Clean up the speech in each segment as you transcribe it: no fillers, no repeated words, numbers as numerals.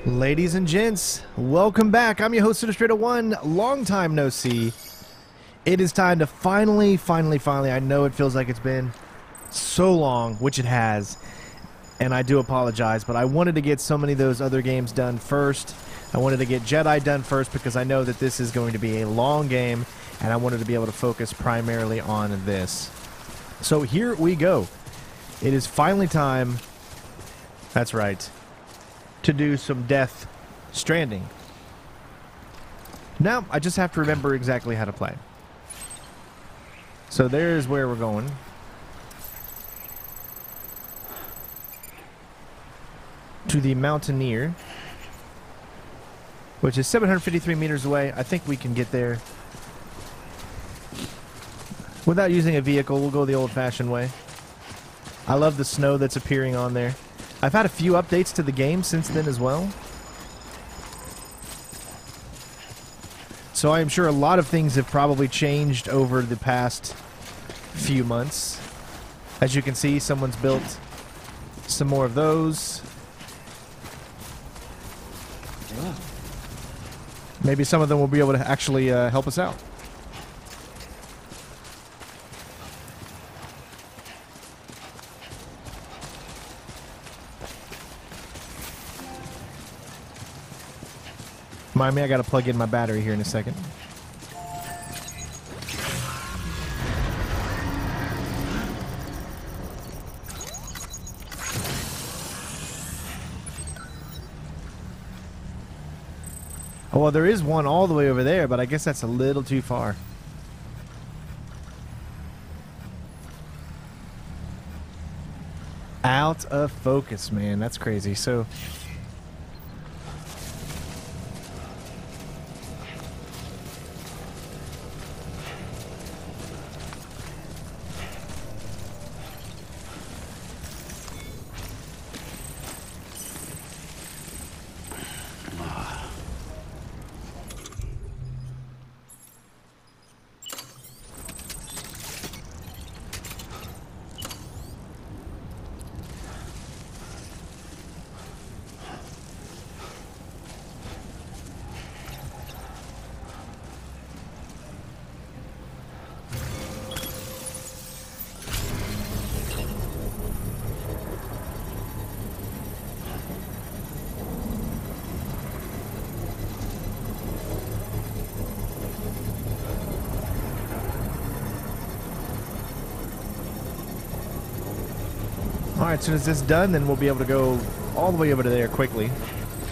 Ladies and gents, welcome back. I'm your host, Death Stranding 1. Long time no see. It is time to finally, I know it feels like it's been so long, which it has, and I do apologize, but I wanted to get so many of those other games done first. I wanted to get Jedi done first because I know that this is going to be a long game, and I wanted to be able to focus primarily on this. So here we go. It is finally time, that's right, to do some Death Stranding. Now, I just have to remember exactly how to play. So there's where we're going. To the Mountaineer, which is 753 meters away. I think we can get there without using a vehicle. We'll go the old-fashioned way. I love the snow that's appearing on there. I've had a few updates to the game since then as well. So I am sure a lot of things have probably changed over the past few months. As you can see, someone's built some more of those. Maybe some of them will be able to actually help us out. Mind me, I gotta plug in my battery here in a second. Oh, well, there is one all the way over there, but I guess that's a little too far. Out of focus, man. That's crazy. So... Alright, as soon as this is done, then we'll be able to go all the way over to there quickly.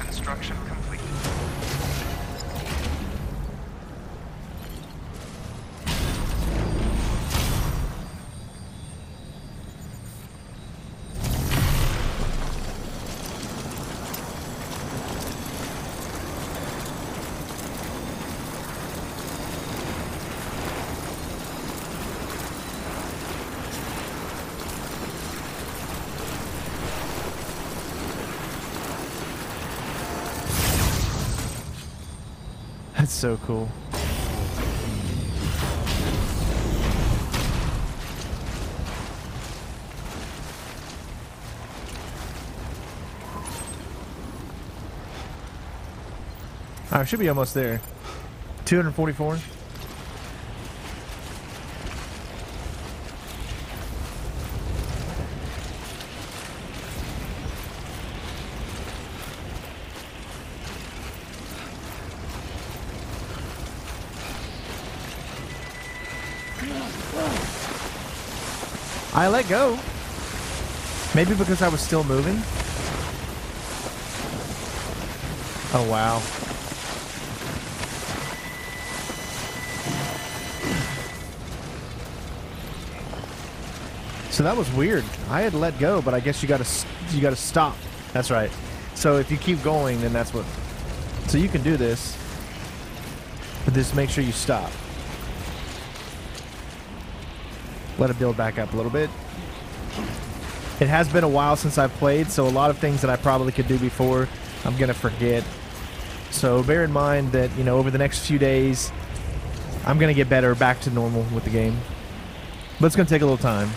Construction complete. That's so cool. I should be almost there. 244. I let go. Maybe because I was still moving. Oh, wow. So that was weird. I had let go, but I guess you gotta stop. That's right. So if you keep going, then that's what... So you can do this, but just make sure you stop. Let it build back up a little bit. It has been a while since I've played, so a lot of things that I probably could do before, I'm gonna forget. So bear in mind that, you know, over the next few days, I'm gonna get better, back to normal with the game. But it's gonna take a little time.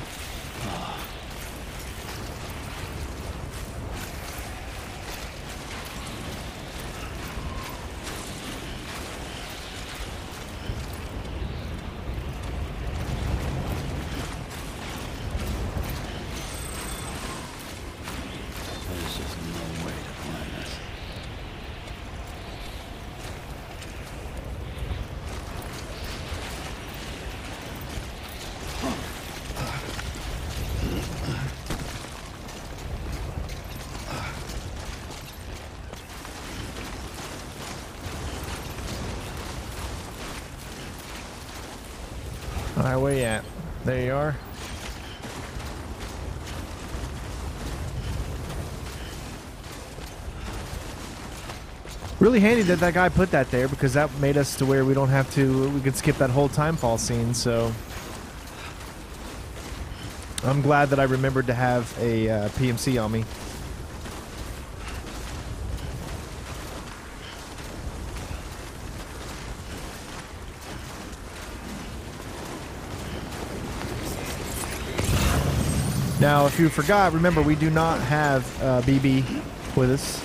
where you at? There you are. Really handy that that guy put that there, because that made us to where we don't have to, we could skip that whole timefall scene, so I'm glad that I remembered to have a PMC on me. Now, if you forgot, remember we do not have BB with us.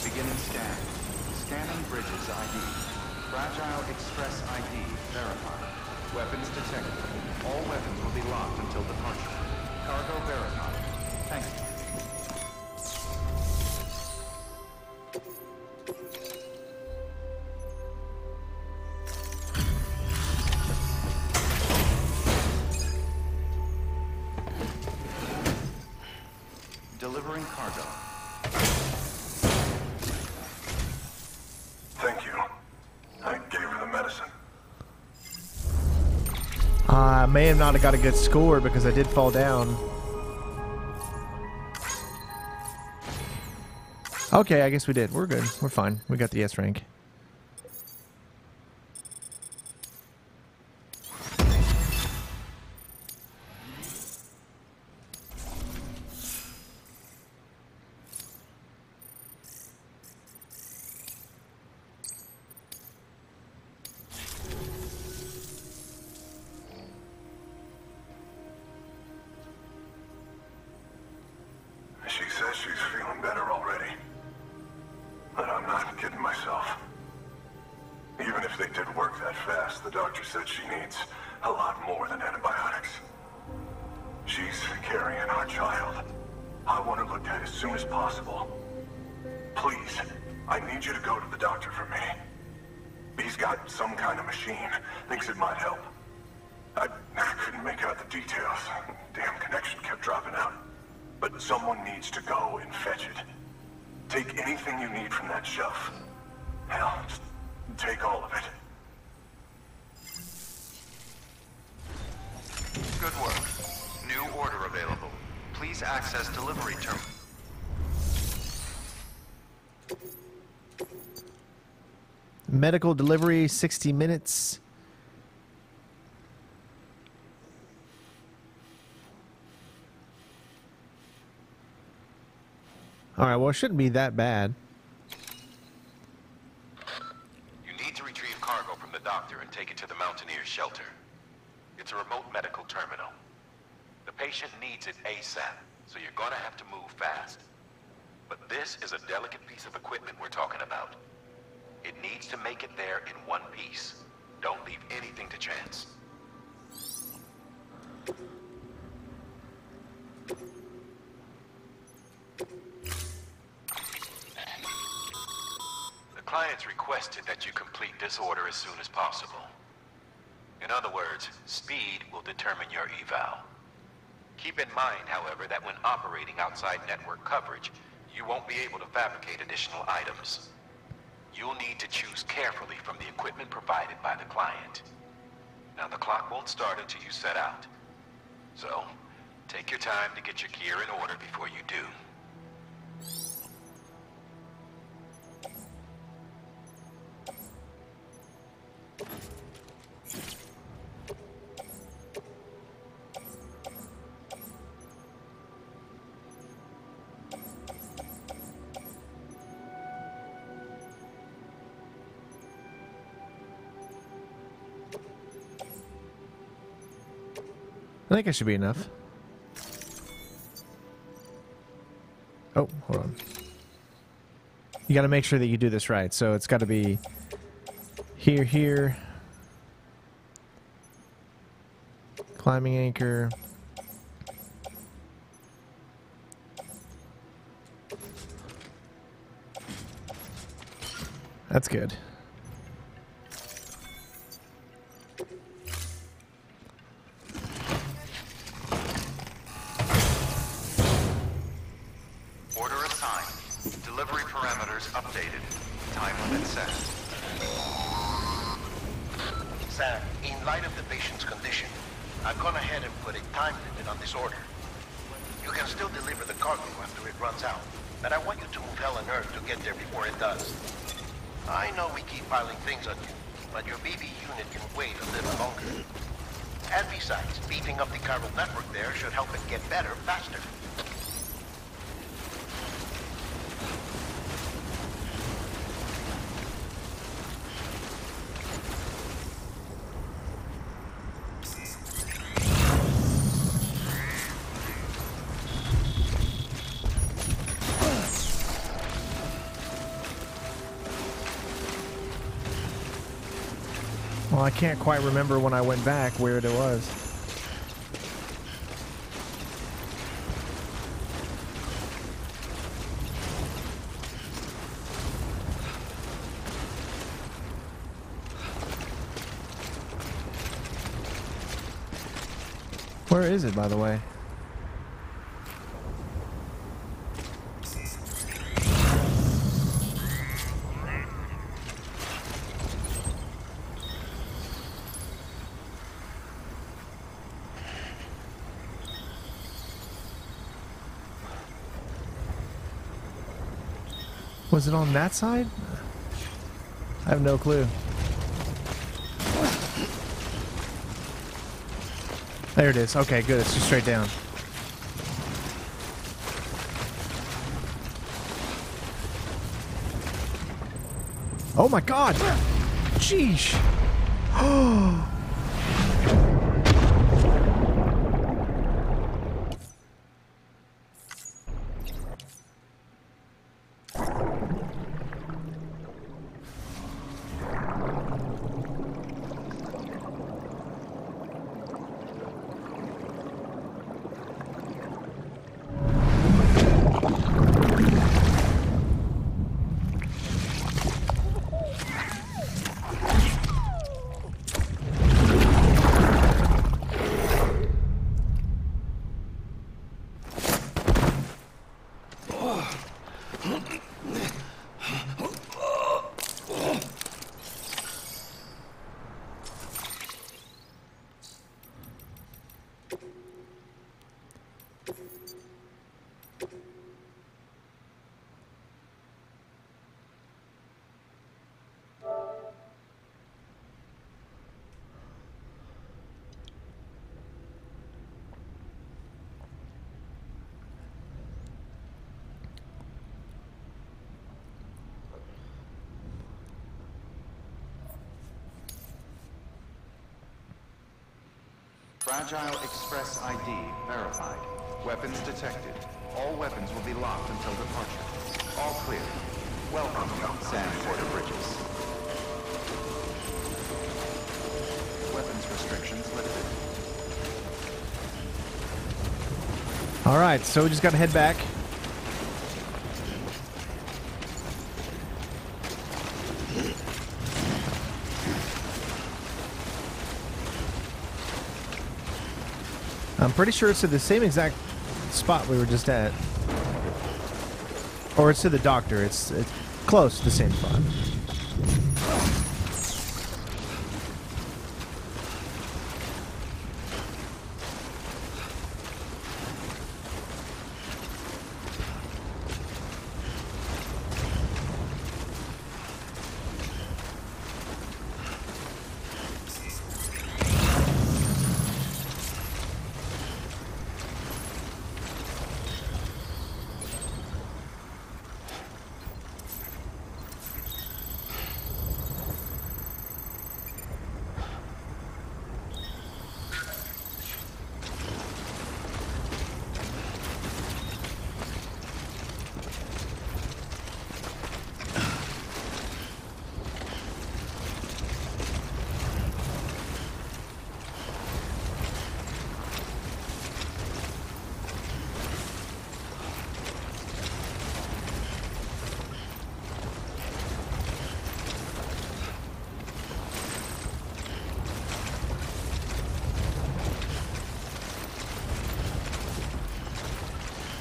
Beginning scan. Scanning bridges ID. Fragile Express ID verified. Weapons detected. All weapons will be locked until departure. Cargo verified. Thank you. Delivering cargo. Thank you. I gave her the medicine. I may have not have got a good score because I did fall down. Okay, I guess we did. We're good. We're fine. We got the S rank. She says she's feeling better already. But I'm not kidding myself. Even if they did work that fast, the doctor said she needs a lot more than antibiotics. She's carrying our child. I want her looked at as soon as possible. Please, I need you to go to the doctor for me. He's got some kind of machine. Thinks it might help. I couldn't make out the details. Damn connection kept dropping out. But someone needs to go and fetch it. Take anything you need from that shelf. Hell, just take all of it. Good work. New order available. Please access delivery terminal. Medical delivery, 60 minutes. Alright, well, it shouldn't be that bad. You need to retrieve cargo from the doctor and take it to the Mountaineers' shelter. It's a remote medical terminal. The patient needs it ASAP, so you're gonna have to move fast. But this is a delicate piece of equipment we're talking about. It needs to make it there in one piece. Don't leave anything to chance. The client's requested that you complete this order as soon as possible. In other words, speed will determine your eval. Keep in mind, however, that when operating outside network coverage, you won't be able to fabricate additional items. You'll need to choose carefully from the equipment provided by the client. Now, the clock won't start until you set out. So, take your time to get your gear in order before you do. I think it should be enough. Oh, hold on. You got to make sure that you do this right. So it's got to be here, here. Climbing anchor. That's good. Sam, in light of the patient's condition, I've gone ahead and put a time limit on this order. You can still deliver the cargo after it runs out, but I want you to move hell and earth to get there before it does. I know we keep piling things on you, but your BB unit can wait a little longer. And besides, beefing up the chiral network there should help it get better faster. Well, I can't quite remember when I went back where it was. Where is it, by the way? Was it on that side? I have no clue. There it is. Okay, good. It's just straight down. Oh my god! Sheesh! Oh. Fragile Express ID verified. Weapons detected. All weapons will be locked until departure. All clear. Welcome, San Porter Bridges. Weapons restrictions lifted. Alright, so we just gotta head back. I'm pretty sure it's to the same exact spot we were just at. Or it's to the doctor. It's close to the same spot.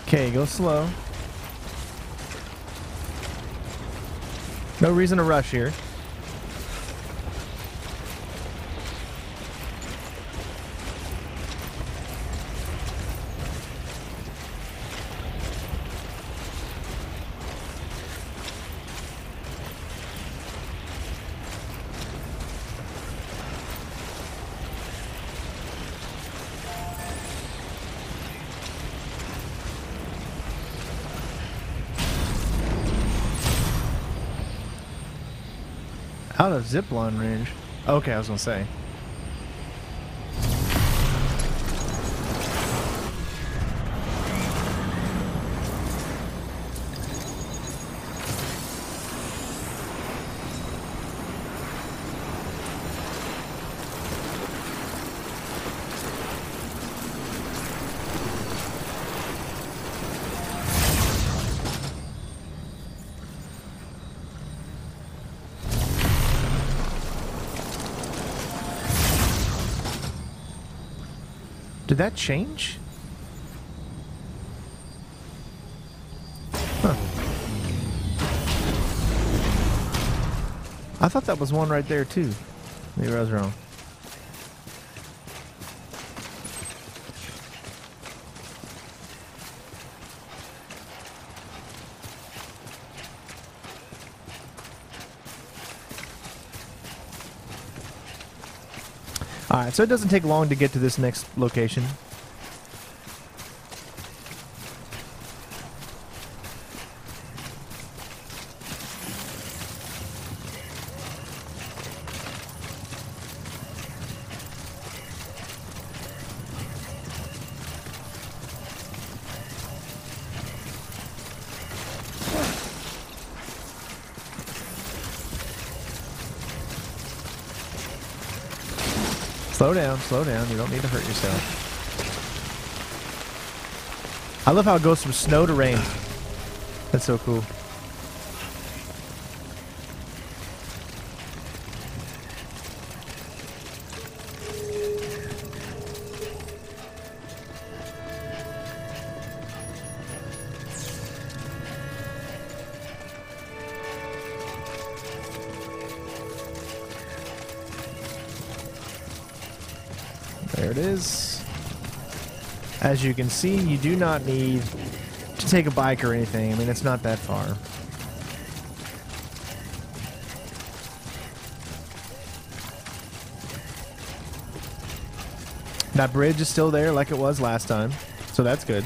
Okay, go slow. No reason to rush here. Out of zipline range. Okay, I was gonna say. Did that change? Huh. I thought that was one right there too. Maybe I was wrong. Alright, so it doesn't take long to get to this next location. Slow down, you don't need to hurt yourself. I love how it goes from snow to rain. That's so cool. There it is. As you can see, you do not need to take a bike or anything. I mean, it's not that far. That bridge is still there like it was last time, so that's good.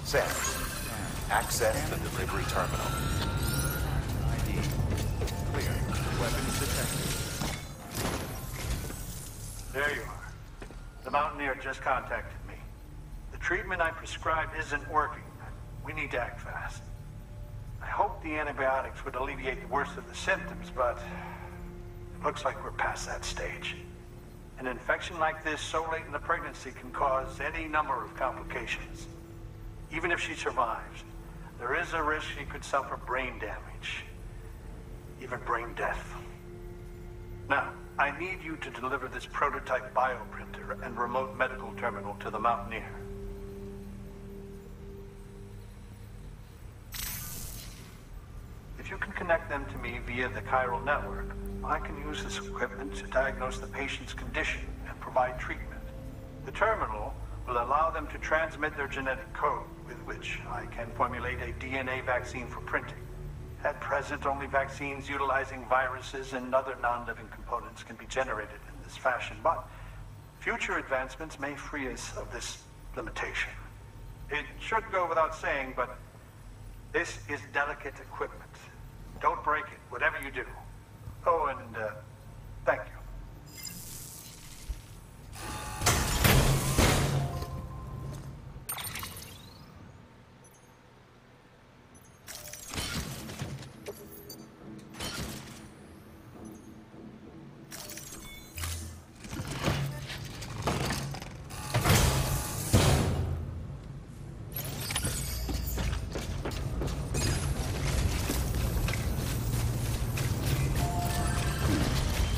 Sam, access the delivery terminal. ID. Clear. Weapons detected. There you are. The Mountaineer just contacted me. The treatment I prescribed isn't working. We need to act fast. I hope the antibiotics would alleviate the worst of the symptoms, but it looks like we're past that stage. An infection like this so late in the pregnancy can cause any number of complications. Even if she survives, there is a risk she could suffer brain damage, even brain death. Now, I need you to deliver this prototype bioprinter and remote medical terminal to the Mountaineer. If you can connect them to me via the chiral network, I can use this equipment to diagnose the patient's condition and provide treatment. The terminal will allow them to transmit their genetic code, with which I can formulate a DNA vaccine for printing. At present, only vaccines utilizing viruses and other non-living components can be generated in this fashion, but future advancements may free us of this limitation. It should go without saying, but this is delicate equipment. Don't break it, whatever you do. Oh, and thank you.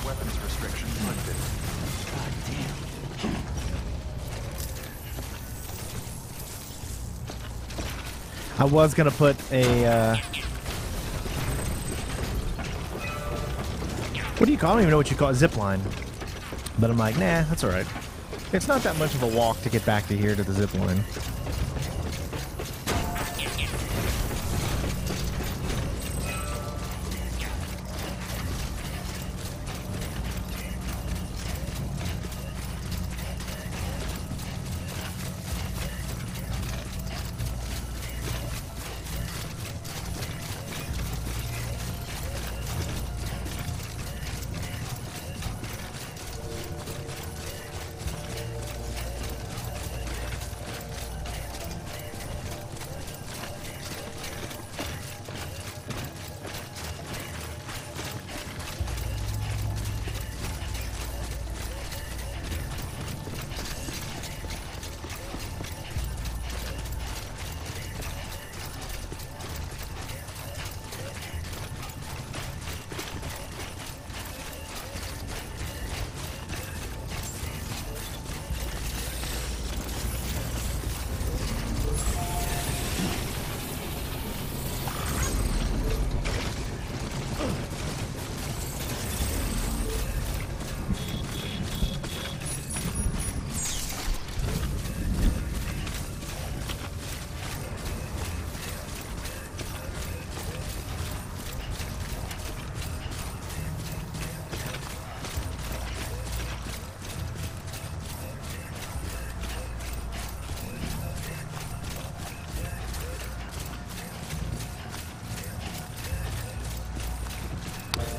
Weapons restriction lifted. I was gonna put a what do you call it? I don't even know what you call it, zip line. But I'm like, nah, that's alright. It's not that much of a walk to get back to here to the zip line.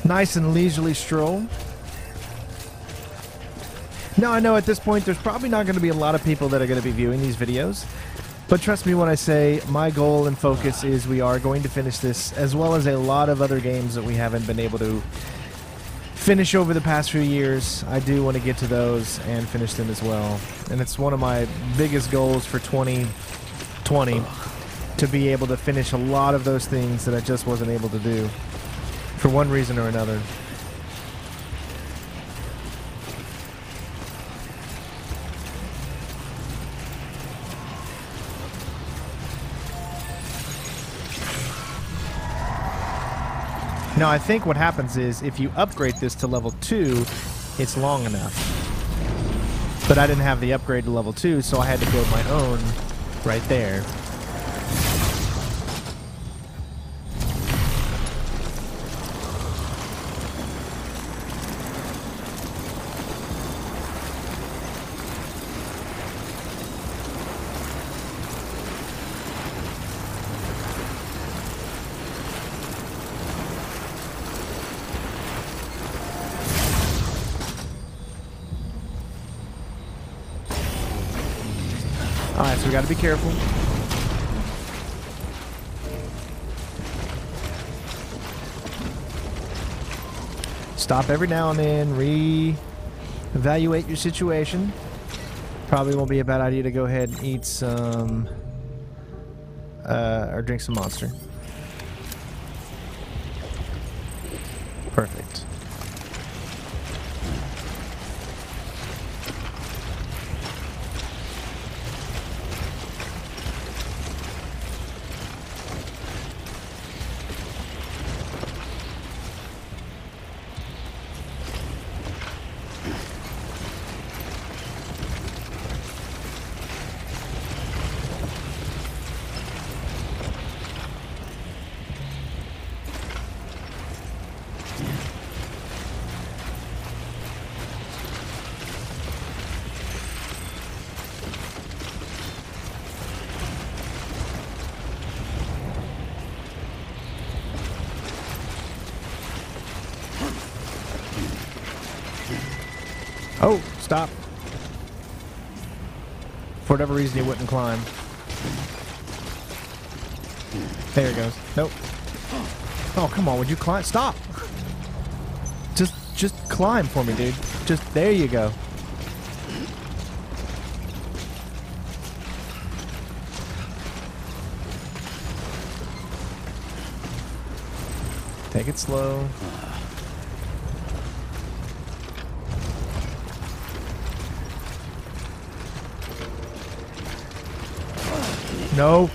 Nice and leisurely stroll. Now, I know at this point there's probably not going to be a lot of people that are going to be viewing these videos, but trust me when I say my goal and focus is we are going to finish this, as well as a lot of other games that we haven't been able to finish over the past few years. I do want to get to those and finish them as well. And it's one of my biggest goals for 2020 to be able to finish a lot of those things that I just wasn't able to do for one reason or another. Now, I think what happens is if you upgrade this to level 2, it's long enough. But I didn't have the upgrade to level 2, so I had to build my own right there. Alright, so we gotta be careful. Stop every now and then, re-evaluate your situation. Probably won't be a bad idea to go ahead and eat some, or drink some Monster. Perfect. Oh, stop. For whatever reason, he wouldn't climb. There he goes. Nope. Oh, come on. Would you climb? Stop. Just climb for me, dude. Just, there you go. Take it slow. No.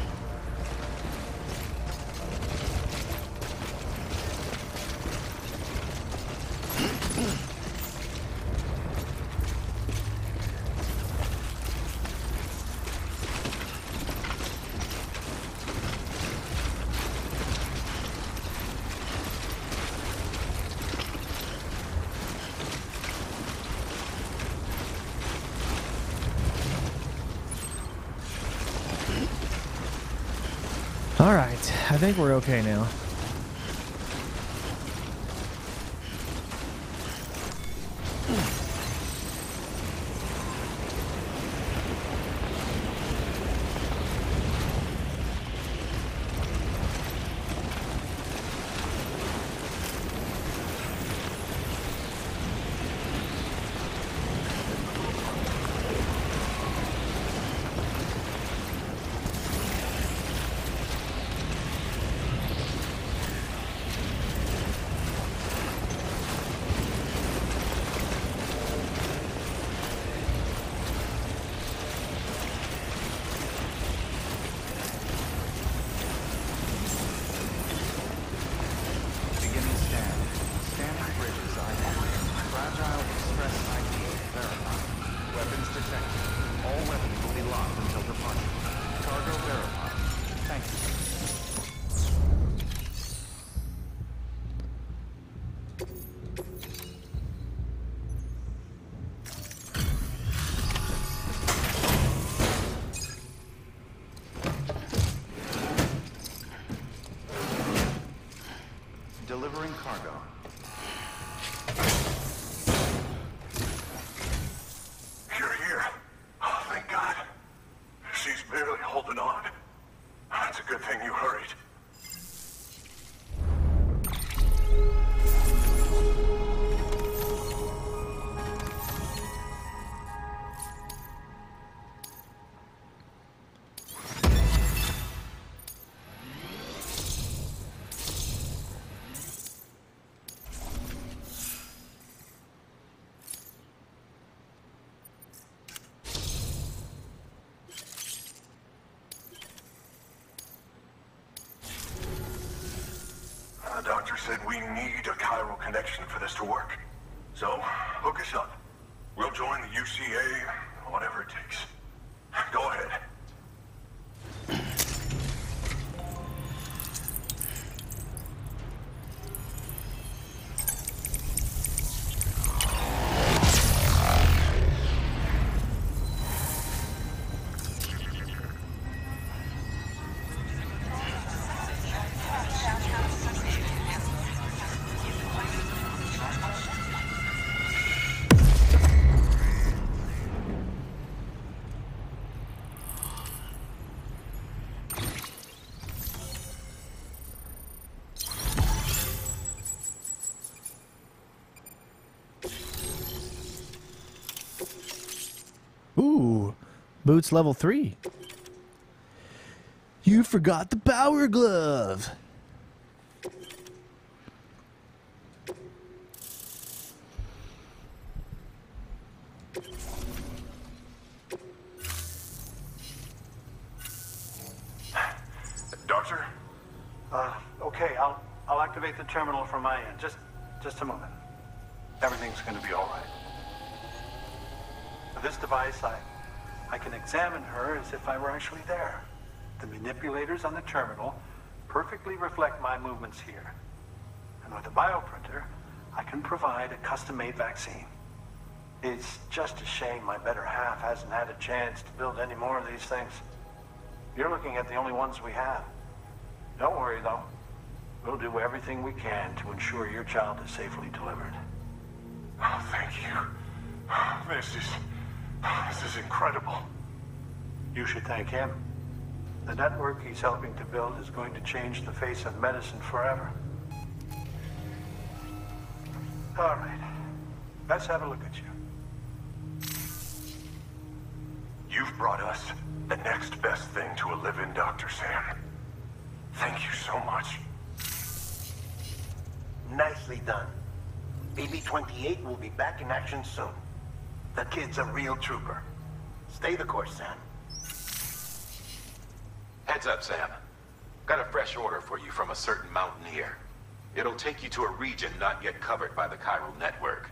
All right, I think we're okay now. Delivering cargo. worried. The doctor said we need a chiral connection for this to work. So, hook us up. We'll join the UCA, whatever it takes. Go ahead. Ooh, boots level 3. You forgot the power glove. Doctor? Okay, I'll activate the terminal from my end. Just a moment. Everything's going to be all right. With this device, I can examine her as if I were actually there. The manipulators on the terminal perfectly reflect my movements here. And with the bioprinter, I can provide a custom-made vaccine. It's just a shame my better half hasn't had a chance to build any more of these things. You're looking at the only ones we have. Don't worry, though. We'll do everything we can to ensure your child is safely delivered. Oh, thank you. This is incredible. You should thank him. The network he's helping to build is going to change the face of medicine forever. All right. Let's have a look at you. You've brought us the next best thing to a living Dr. Sam. Thank you so much. Nicely done. BB-28 will be back in action soon. The kid's a real trooper. Stay the course, Sam. Heads up, Sam. Got a fresh order for you from a certain mountaineer. It'll take you to a region not yet covered by the chiral network.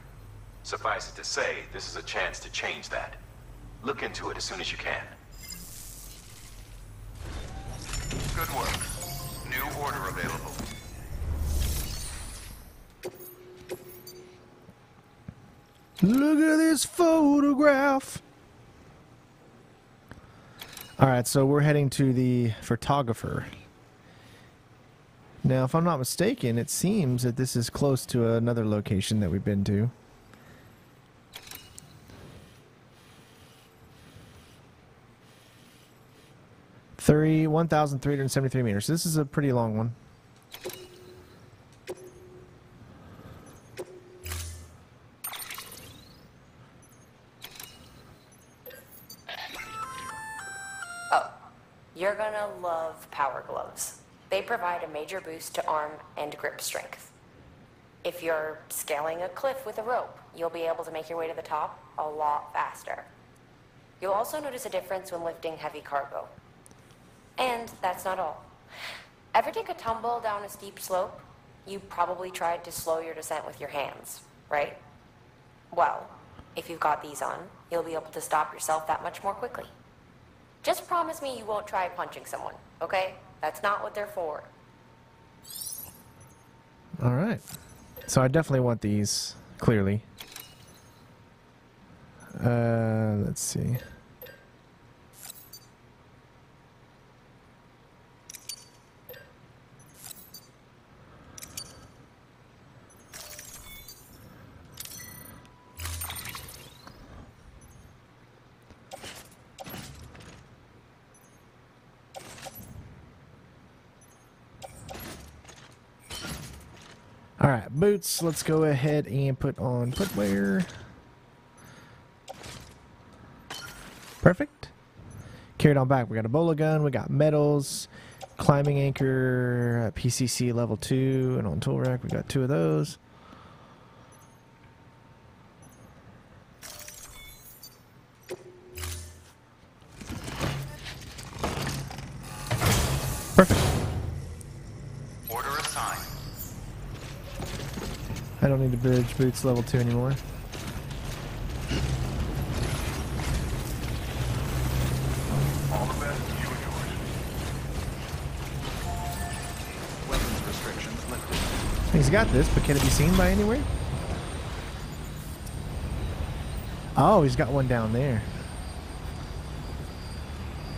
Suffice it to say, this is a chance to change that. Look into it as soon as you can. Good work. New order available. Look at this photograph. All right, so we're heading to the photographer. Now, if I'm not mistaken, it seems that this is close to another location that we've been to. Three 1,373 meters. This is a pretty long one. You're gonna love power gloves. They provide a major boost to arm and grip strength. If you're scaling a cliff with a rope, you'll be able to make your way to the top a lot faster. You'll also notice a difference when lifting heavy cargo. And that's not all. Ever take a tumble down a steep slope? You probably tried to slow your descent with your hands, right? Well, if you've got these on, you'll be able to stop yourself that much more quickly. Just promise me you won't try punching someone, okay? That's not what they're for. All right. So I definitely want these, clearly. Let's see. Alright, boots. Let's go ahead and put on footwear. Perfect. Carried on back. We got a bola gun. We got medals. Climbing anchor. PCC level 2. And on tool rack, we got 2 of those. Perfect. Order assigned. I don't need to bridge boots level 2 anymore. All the best to you and yours. Weapons restrictions lifted. He's got this, but can it be seen by anywhere? Oh, he's got one down there.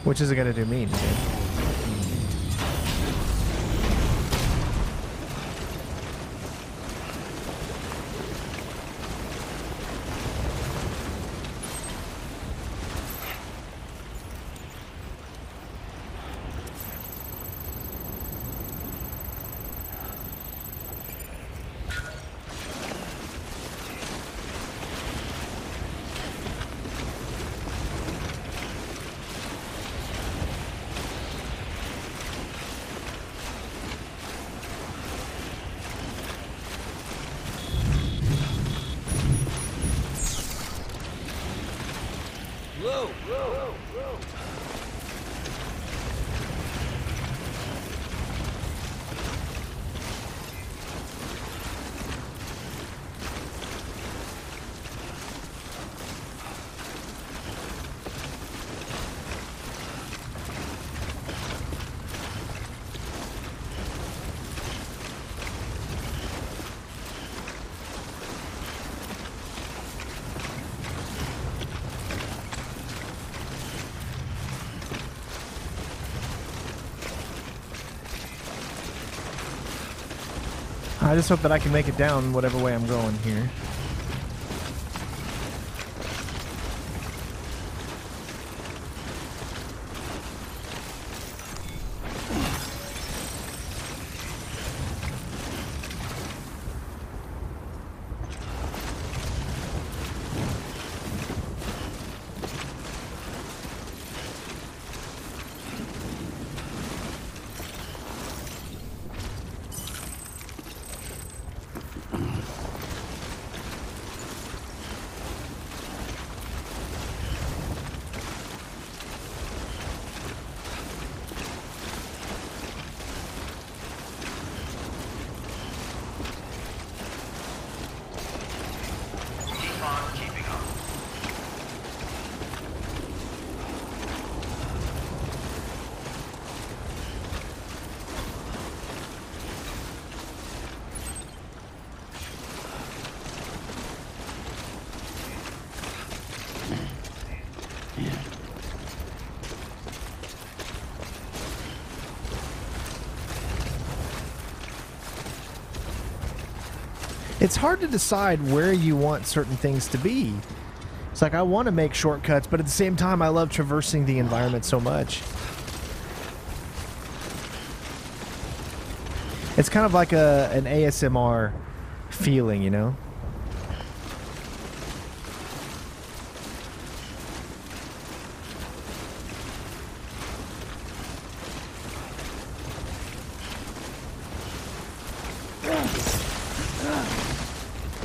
Which is it gonna do me? I just hope that I can make it down whatever way I'm going here. It's hard to decide where you want certain things to be. It's like I want to make shortcuts, but at the same time I love traversing the environment so much. It's kind of like an ASMR feeling, you know?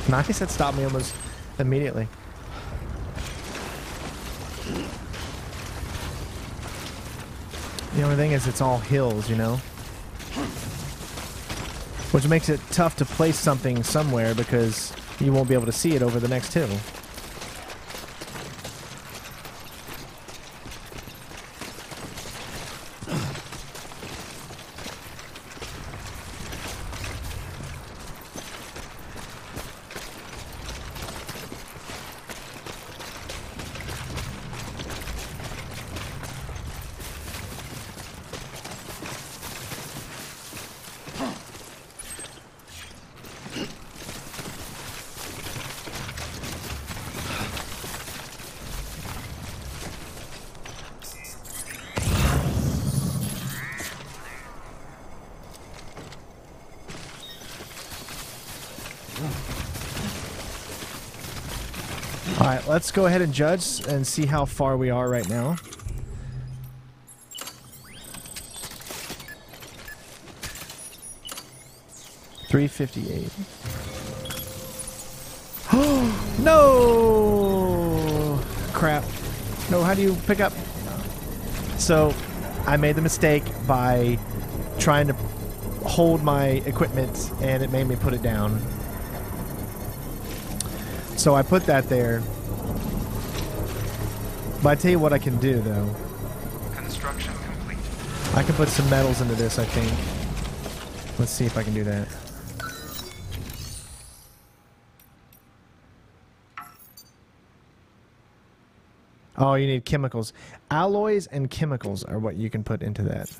Nice, that stopped me almost immediately. The only thing is it's all hills, you know? Which makes it tough to place something somewhere because you won't be able to see it over the next hill. Alright, let's go ahead and judge and see how far we are right now. $358. Oh no! Crap. No, how do you pick up? So, I made the mistake by trying to hold my equipment and it made me put it down. So I put that there. But I tell you what I can do though. Construction complete. I can put some metals into this, I think. Let's see if I can do that. Oh, you need chemicals. Alloys and chemicals are what you can put into that.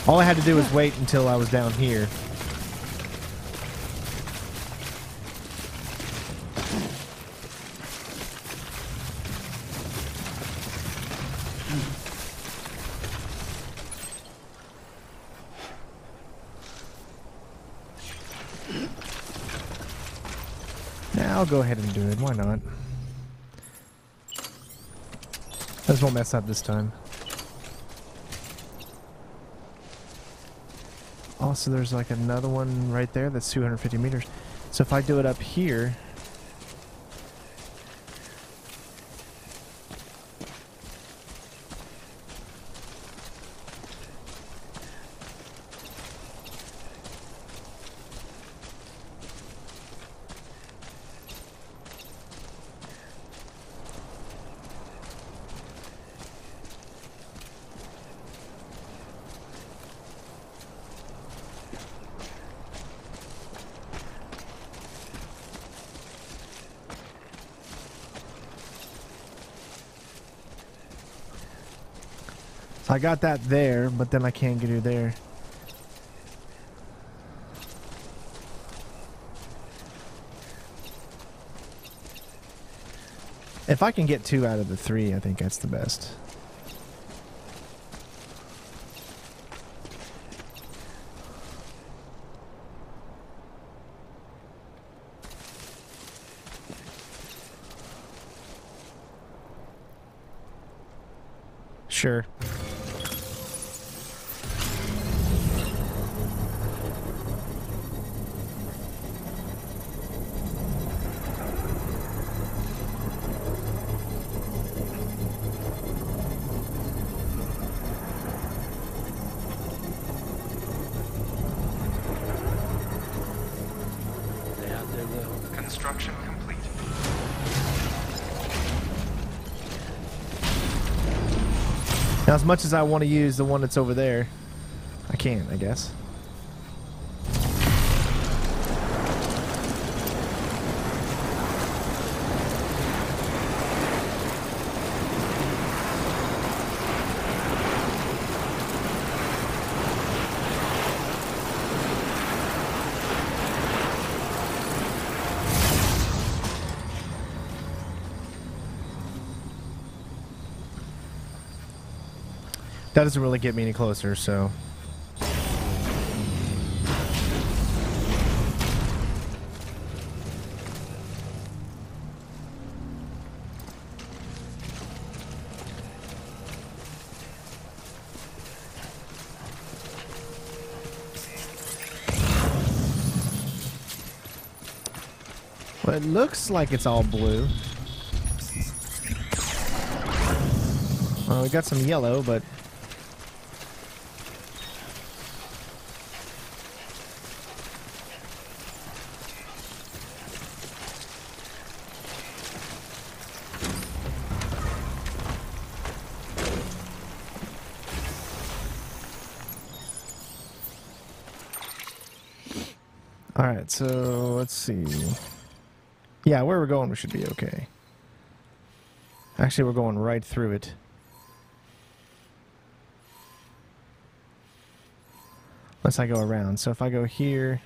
All I had to do was wait until I was down here. Now I'll go ahead and do it. Why not? This won't mess up this time. Also, there's like another one right there that's 250 meters. So if I do it up here... I got that there, but then I can't get it there. If I can get 2 out of the 3, I think that's the best. Sure. Construction complete. Now, as much as I want to use the one that's over there, I can't, I guess. That doesn't really get me any closer, so... Well, it looks like it's all blue. Well, we got some yellow, but... Alright, so let's see. Yeah, where we're going, we should be okay. Actually, we're going right through it. Unless I go around. So if I go here...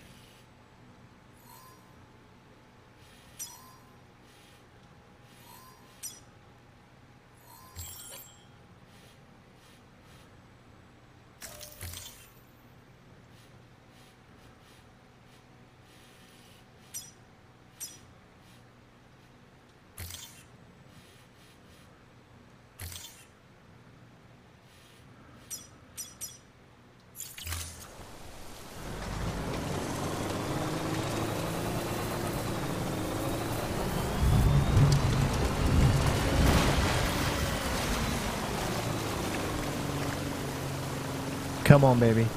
Come on, baby.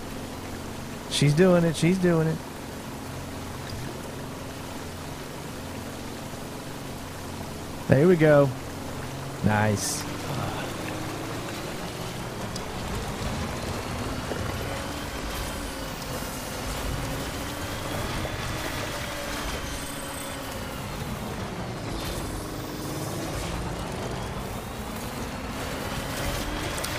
She's doing it. She's doing it. There we go. Nice.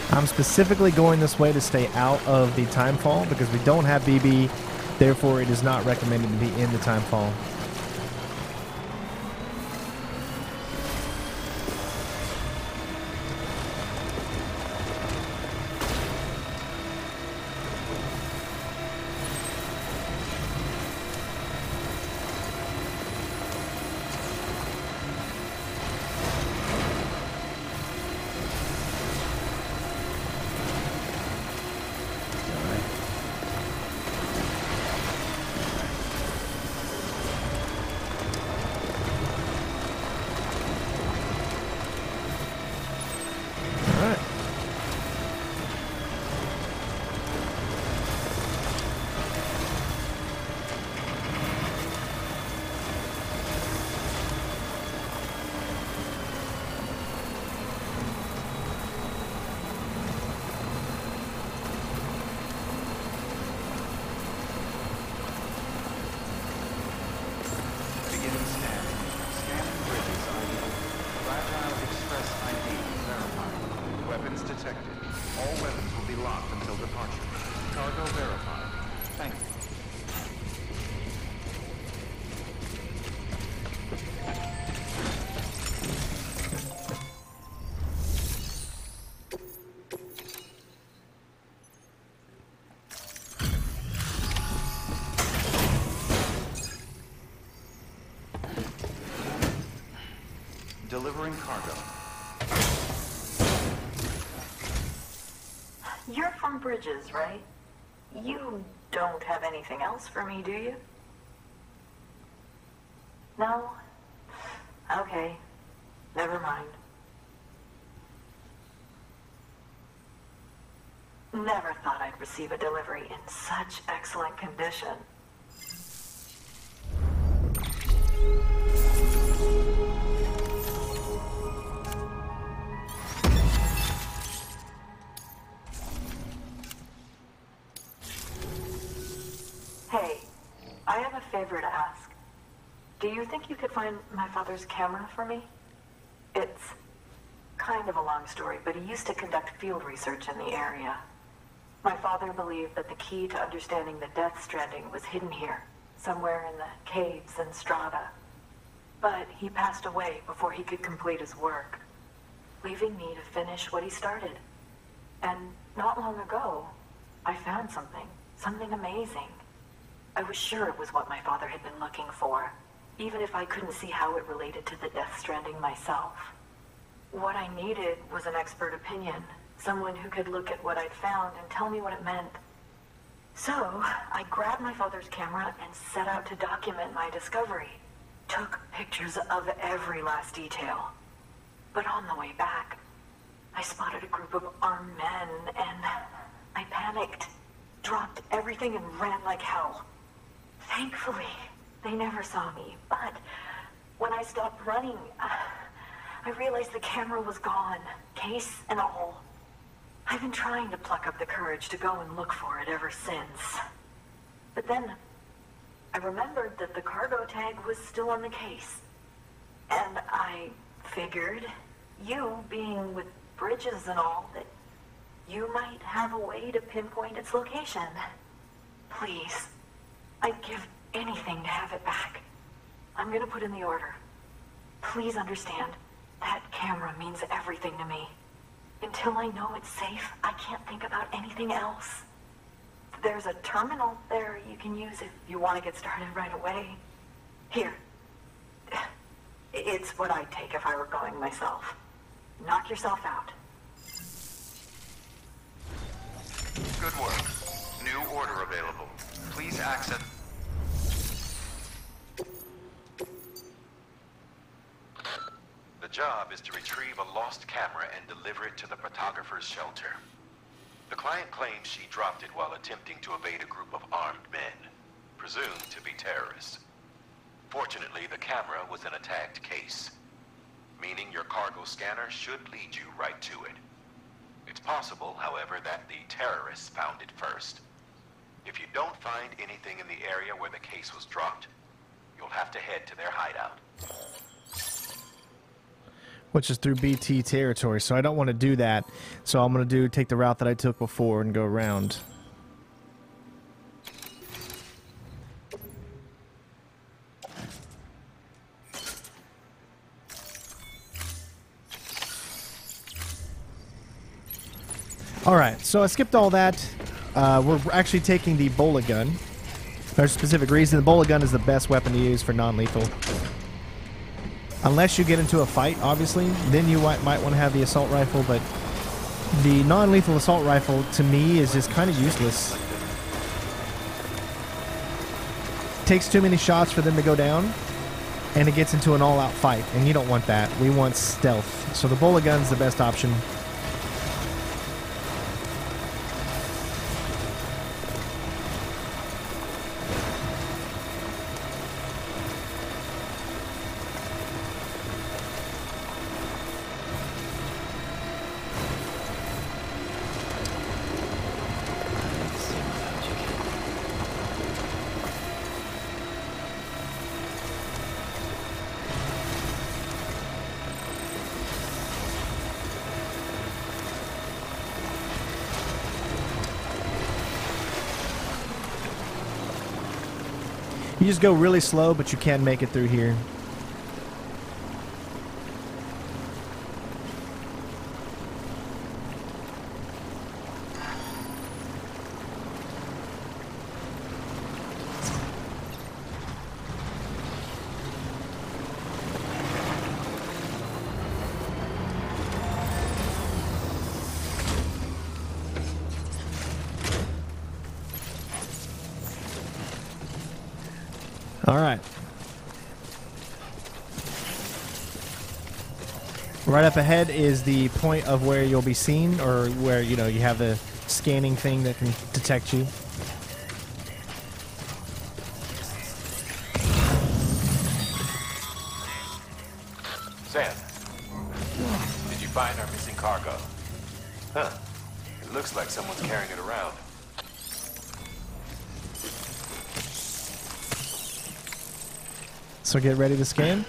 I'm specifically going this way to stay out of the timefall because we don't have BB, therefore it is not recommended to be in the timefall. Delivering cargo. You're from Bridges, right? You don't have anything else for me, do you? No? Okay. Never mind. Never thought I'd receive a delivery in such excellent condition. Hey, I have a favor to ask. Do you think you could find my father's camera for me? It's kind of a long story, but he used to conduct field research in the area. My father believed that the key to understanding the Death Stranding was hidden here, somewhere in the caves and strata. But he passed away before he could complete his work, leaving me to finish what he started. And not long ago, I found something amazing. I was sure it was what my father had been looking for, even if I couldn't see how it related to the Death Stranding myself. What I needed was an expert opinion, someone who could look at what I'd found and tell me what it meant. So, I grabbed my father's camera and set out to document my discovery. Took pictures of every last detail. But on the way back, I spotted a group of armed men and I panicked, dropped everything and ran like hell. Thankfully, they never saw me, but when I stopped running, I realized the camera was gone, case and all. I've been trying to pluck up the courage to go and look for it ever since. But then, I remembered that the cargo tag was still on the case. And I figured, you being with Bridges and all, that you might have a way to pinpoint its location. Please, I'd give anything to have it back. I'm gonna put in the order. Please understand, that camera means everything to me. Until I know it's safe, I can't think about anything else. There's a terminal there you can use if you want to get started right away. Here. It's what I'd take if I were going myself. Knock yourself out. Good work. New order available. Please access... The job is to retrieve a lost camera and deliver it to the photographer's shelter. The client claims she dropped it while attempting to evade a group of armed men, presumed to be terrorists. Fortunately, the camera was in a tagged case, meaning your cargo scanner should lead you right to it. It's possible, however, that the terrorists found it first. If you don't find anything in the area where the case was dropped, you'll have to head to their hideout. Which is through BT territory, so I don't want to do that. So I'm going to take the route that I took before and go around. Alright, so I skipped all that. We're actually taking the bola gun. There's a specific reason. The bola gun is the best weapon to use for non-lethal. Unless you get into a fight, obviously, then you might want to have the assault rifle, but the non-lethal assault rifle, to me, is just kind of useless. Takes too many shots for them to go down, and it gets into an all-out fight, and you don't want that. We want stealth. So the bola gun's the best option. You just go really slow, but you can make it through here. All right. Right up ahead is the point of where you'll be seen, or where, you know, you have the scanning thing that can detect you. Sam, did you find our missing cargo? Huh. It looks like someone's carrying it around. So get ready to scan.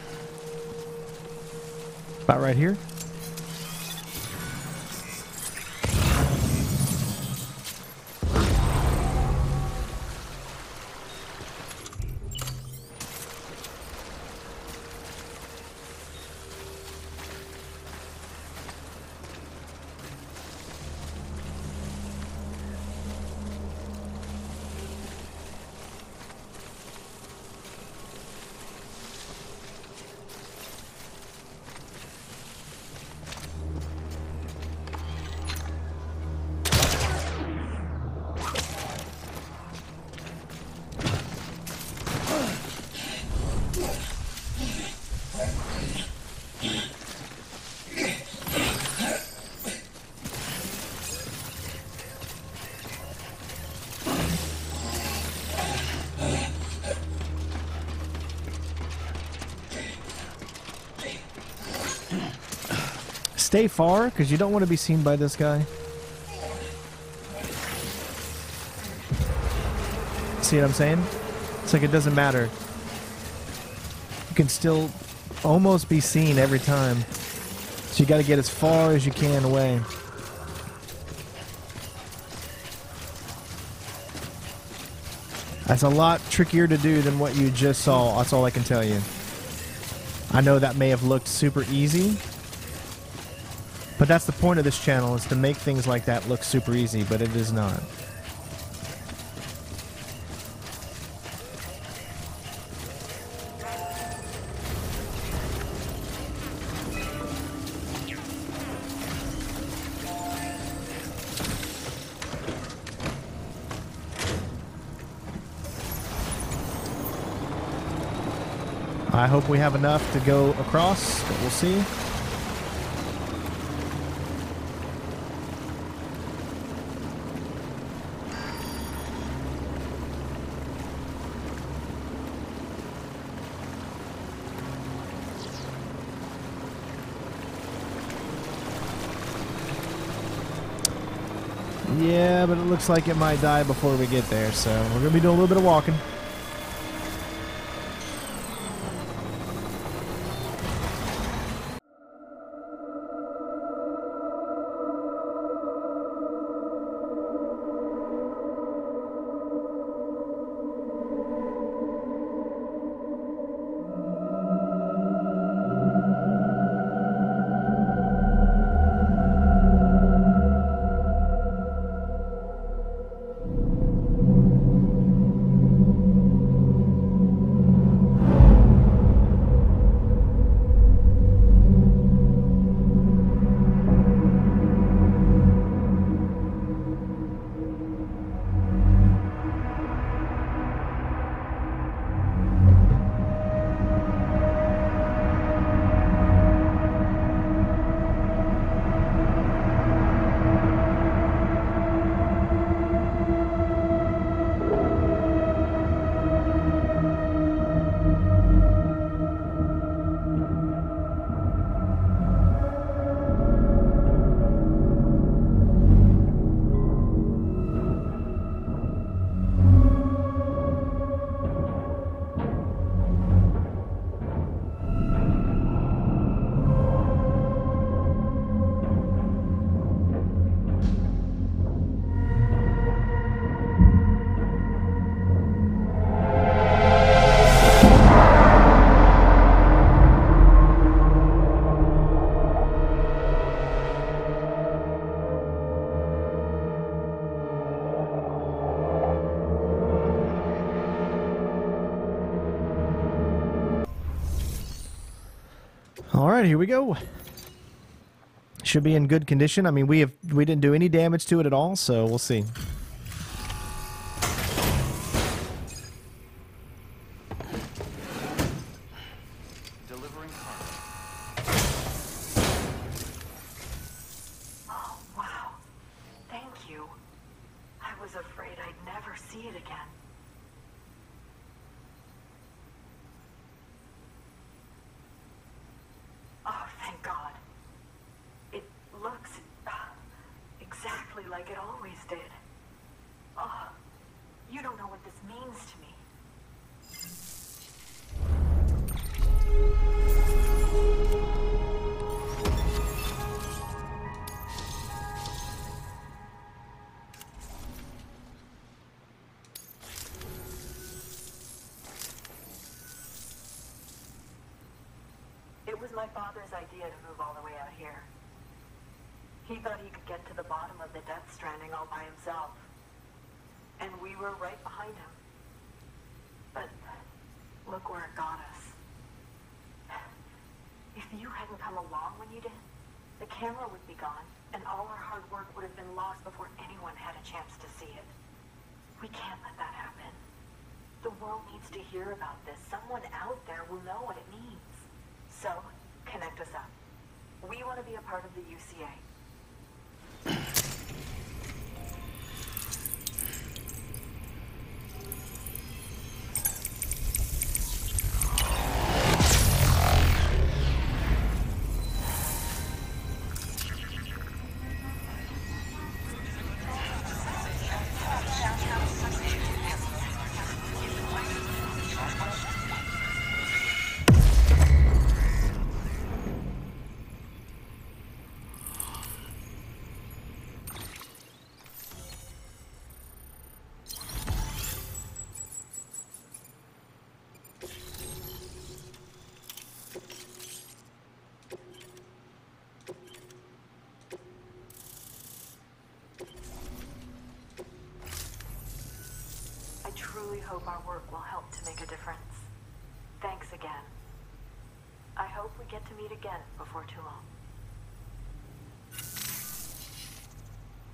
About right here. Stay far, because you don't want to be seen by this guy. See what I'm saying? It's like it doesn't matter. You can still almost be seen every time. So you got to get as far as you can away. That's a lot trickier to do than what you just saw. That's all I can tell you. I know that may have looked super easy, but that's the point of this channel, is to make things like that look super easy, but it is not. I hope we have enough to go across, but we'll see. Yeah, but it looks like it might die before we get there, so we're going to be doing a little bit of walking. All right, here we go. Should be in good condition. I mean, we didn't do any damage to it at all, so we'll see. Delivering cargo. Oh, wow. Thank you. I was afraid I'd never see it again. Oh, thank God. It looks exactly like it always did. Oh, you don't know what this means to me. It was my father's idea to move all the way out here. He thought he could get to the bottom of the Death Stranding all by himself. And we were right behind him. But look where it got us. If you hadn't come along when you did, the camera would be gone, and all our hard work would have been lost before anyone had a chance to see it. We can't let that happen. The world needs to hear about this. Someone out there will know what it means. So, connect us up. We want to be a part of the UCA. I truly hope our work will help to make a difference. Thanks again. I hope we get to meet again before too long.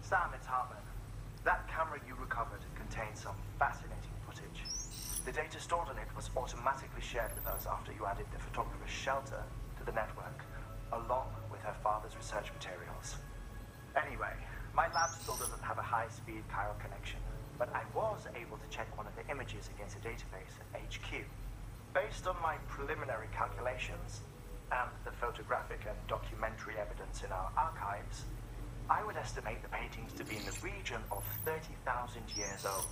Sam, it's Hartman. That camera you recovered contains some fascinating footage. The data stored on it was automatically shared with us after you added the photographer's shelter to the network, along with her father's research materials. Anyway, my lab still doesn't have a high-speed chiral connection, but I was able to check one of the images against a database at HQ. Based on my preliminary calculations and the photographic and documentary evidence in our archives, I would estimate the paintings to be in the region of 30,000 years old,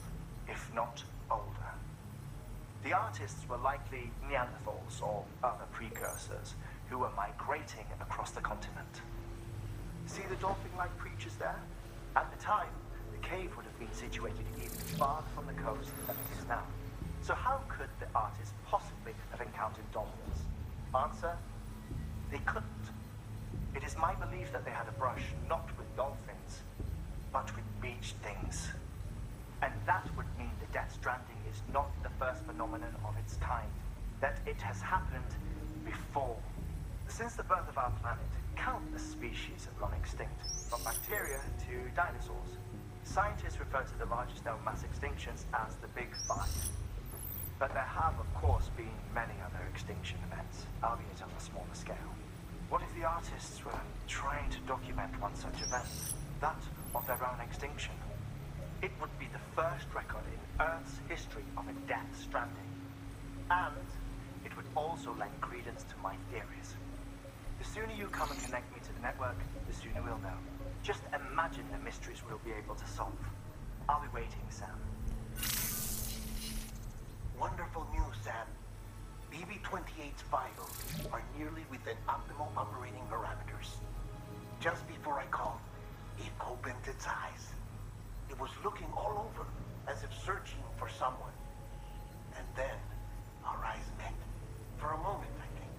if not older. The artists were likely Neanderthals or other precursors who were migrating across the continent. See the dolphin-like creatures there? At the time, the cave would have been situated even farther from the coast than it is now. So how could the artists possibly have encountered dolphins? Answer: they couldn't. It is my belief that they had a brush not with dolphins, but with beach things. And that would mean the Death Stranding is not the first phenomenon of its kind, that it has happened before. Since the birth of our planet, countless species have gone extinct, from bacteria to dinosaurs. Scientists refer to the largest known mass extinctions as the Big Five. But there have, of course, been many other extinction events, albeit on a smaller scale. What if the artists were trying to document one such event, that of their own extinction? It would be the first record in Earth's history of a Death Stranding. And it would also lend credence to my theories. The sooner you come and connect me to the network, the sooner we'll know. Just imagine the mysteries we'll be able to solve. I'll be waiting, Sam. Wonderful news, Sam. BB-28's vitals are nearly within optimal operating parameters. Just before I called, it opened its eyes. It was looking all over, as if searching for someone. And then, our eyes met. For a moment, I think.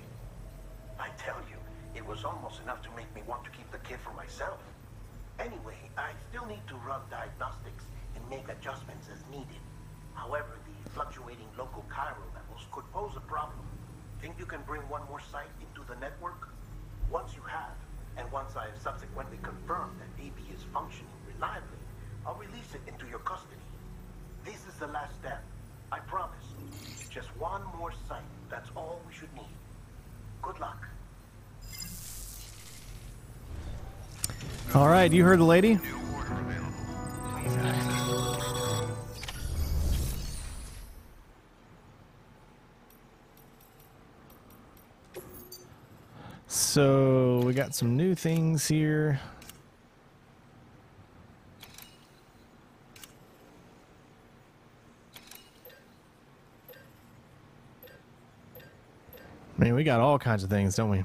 I tell you, it was almost enough to make me want to keep the kid for myself. Anyway, I still need to run diagnostics and make adjustments as needed. However, the fluctuating local chiral levels could pose a problem. Think you can bring one more site into the network? Once you have, and once I have subsequently confirmed that AB is functioning reliably, I'll release it into your custody. This is the last step. I promise. Just one more site. That's all we should need. Good luck. All right, you heard the lady. So we got some new things here. Man, we got all kinds of things, don't we?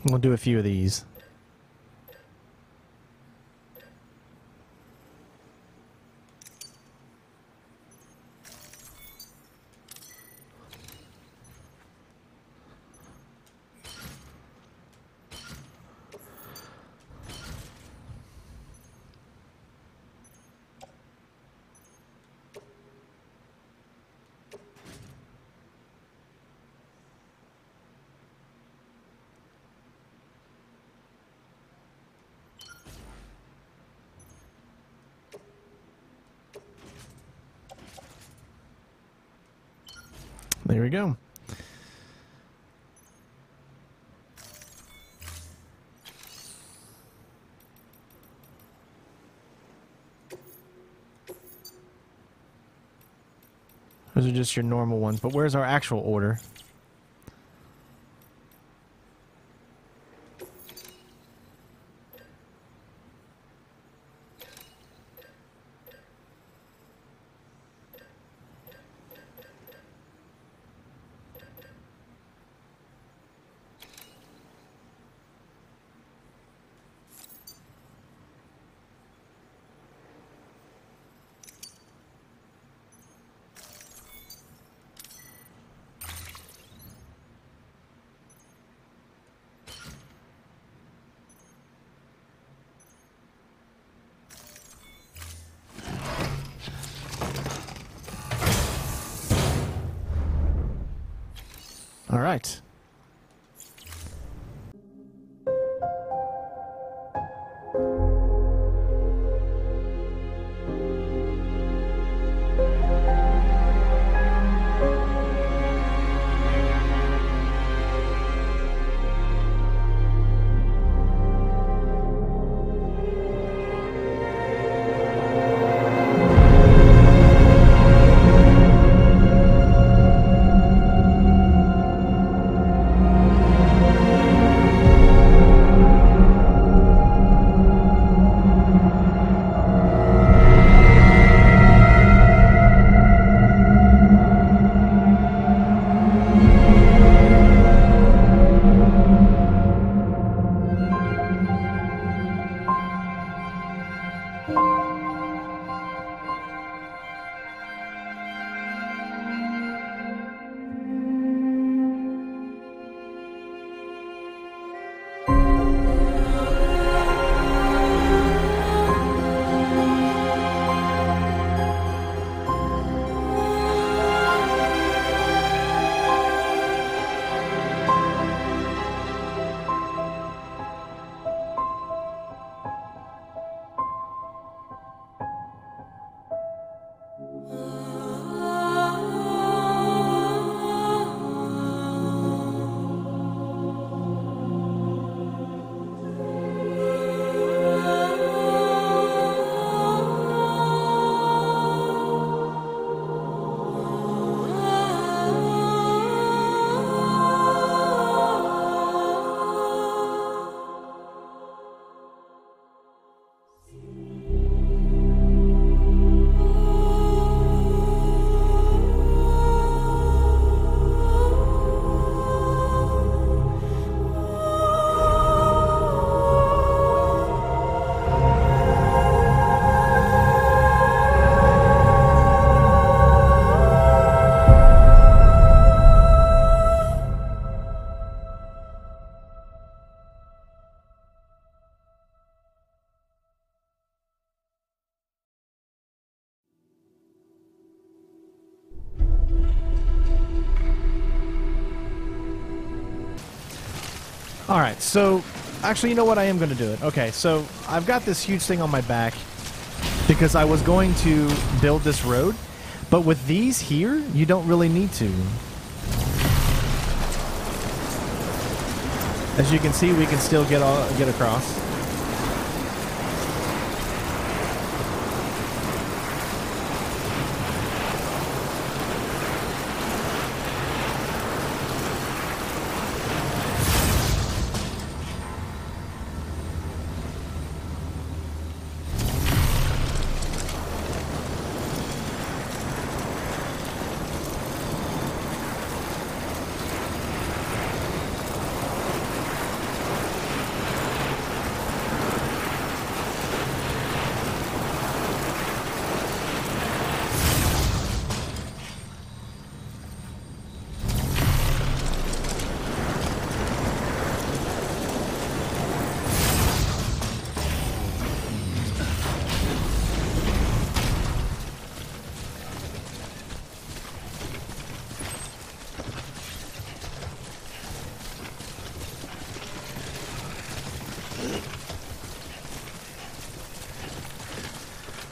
We'll do a few of these. There we go. Those are just your normal ones, but where's our actual order? All right. Alright, so actually, you know what? I am going to do it. Okay, so I've got this huge thing on my back because I was going to build this road, but with these here, you don't really need to. As you can see, we can still get across.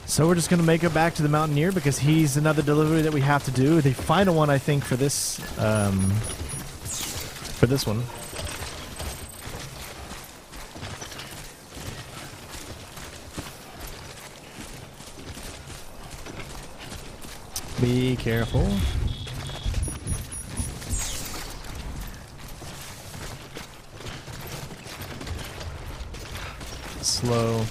So we're just going to make it back to the Mountaineer because he's another delivery that we have to do. The final one, I think, for this one. Be careful. Slow.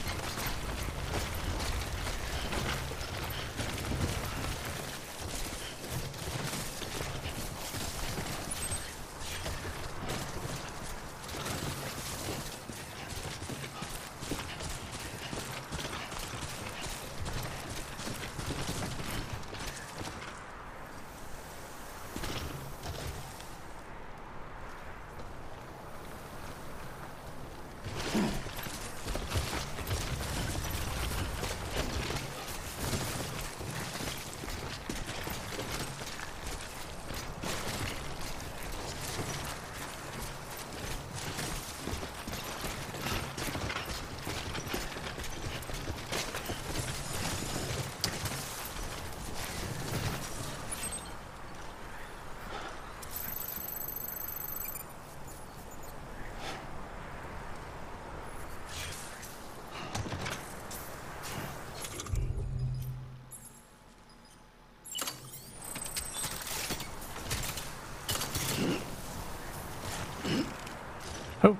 Oh,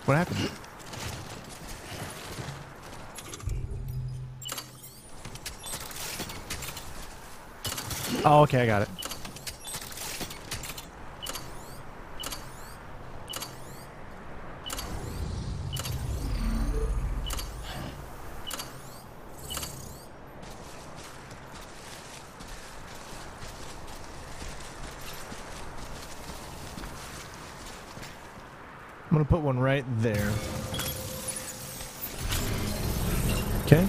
what happened? Oh, okay, I got it. I'm gonna put one right there. Okay.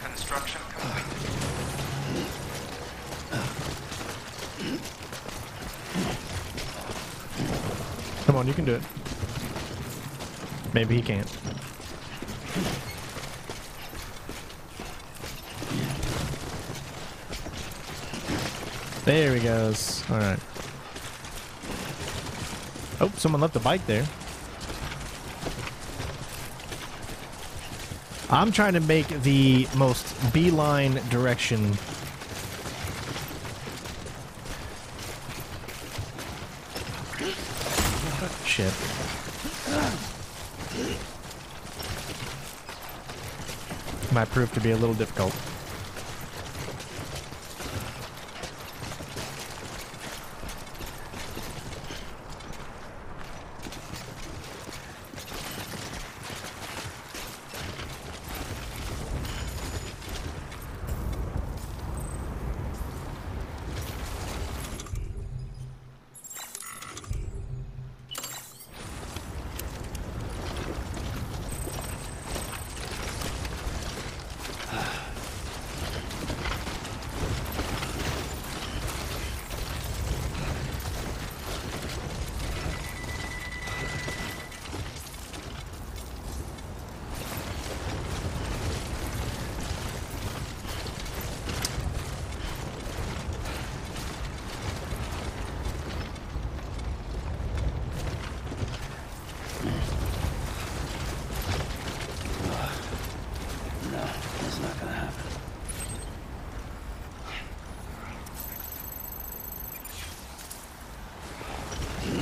Construction complete. Come on, you can do it. Maybe he can't. There he goes. All right. Oh, someone left a bike there. I'm trying to make the most beeline direction. Shit. Might prove to be a little difficult.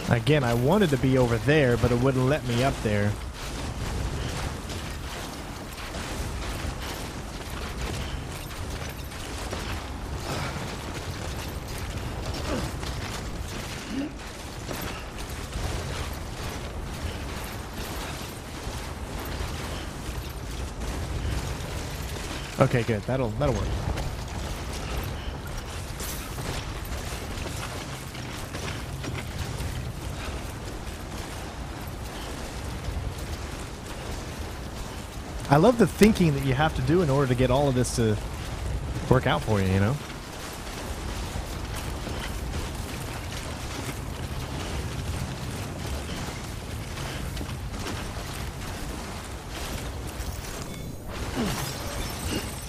Again, I wanted to be over there, but it wouldn't let me up there. Okay, good. That'll work. I love the thinking that you have to do in order to get all of this to work out for you, you know?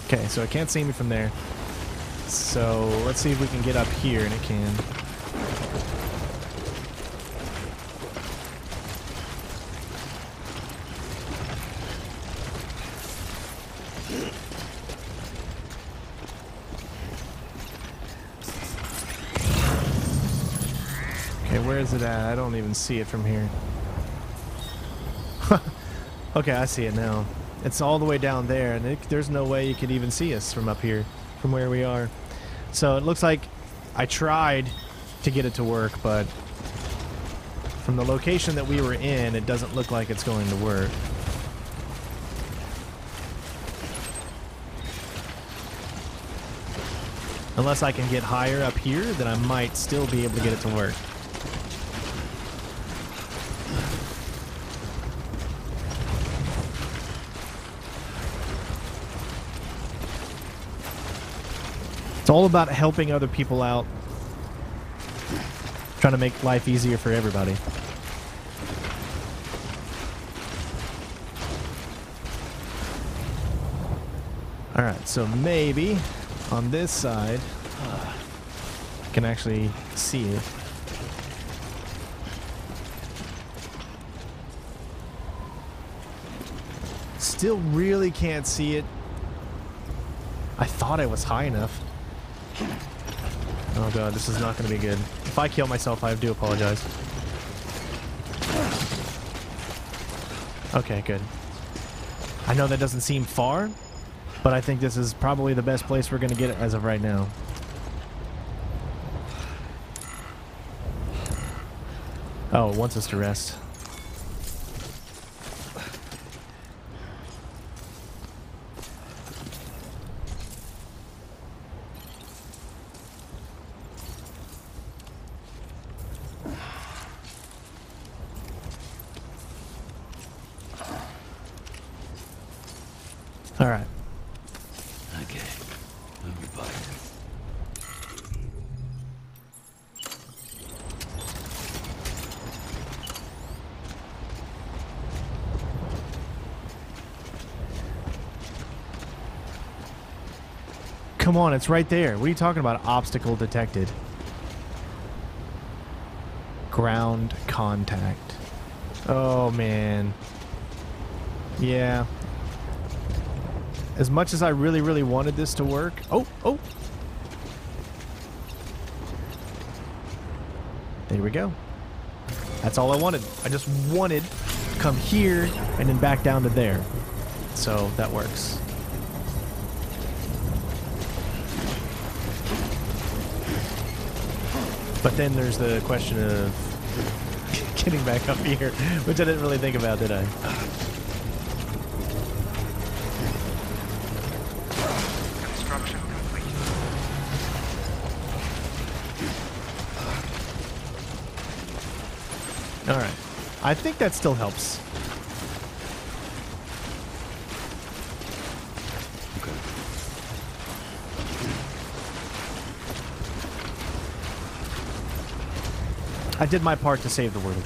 Okay, so it can't see me from there. So let's see if we can get up here, and it can. Okay, where is it at? I don't even see it from here. Okay, I see it now. It's all the way down there, and there's no way you could even see us from up here, from where we are. So it looks like I tried to get it to work, but from the location that we were in, it doesn't look like it's going to work. Unless I can get higher up here, then I might still be able to get it to work. It's all about helping other people out. Trying to make life easier for everybody. Alright, so maybe on this side I can actually see it. Still really can't see it. I thought I was high enough. Oh god, this is not going to be good. If I kill myself, I do apologize. Okay, good. I know that doesn't seem far, but I think this is probably the best place we're going to get it as of right now. Oh, it wants us to rest. All right. Okay. Move your body. Come on, it's right there. What are you talking about? Obstacle detected. Ground contact. Oh, man. Yeah. As much as I really, really wanted this to work... Oh! There we go. That's all I wanted. I just wanted to come here and then back down to there. So, that works. But then there's the question of getting back up here, which I didn't really think about, did I? Construction complete. Alright. I think that still helps. I did my part to save the world.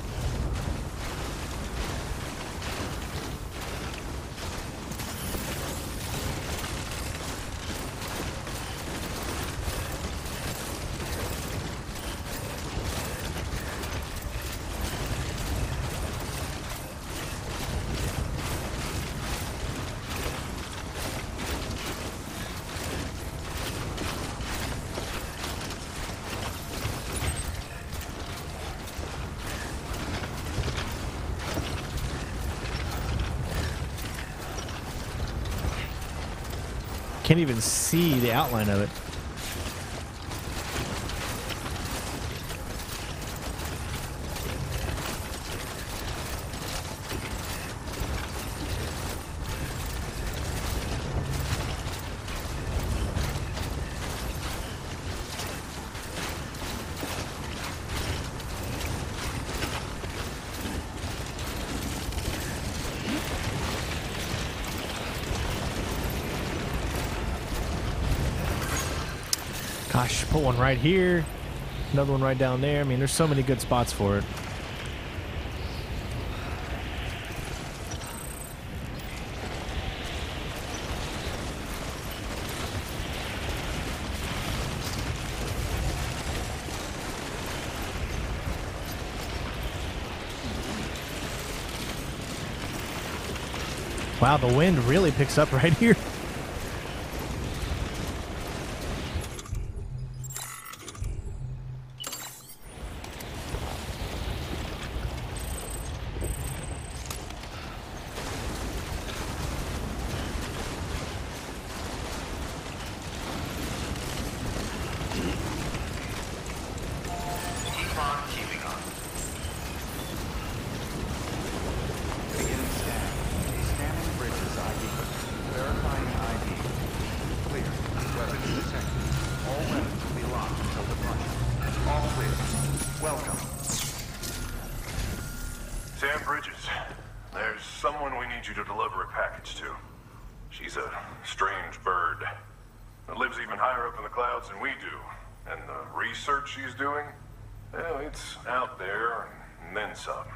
Can't even see the outline of it. Gosh, put one right here, another one right down there. I mean, there's so many good spots for it. Wow, the wind really picks up right here. She's doing, well, it's out there and then some.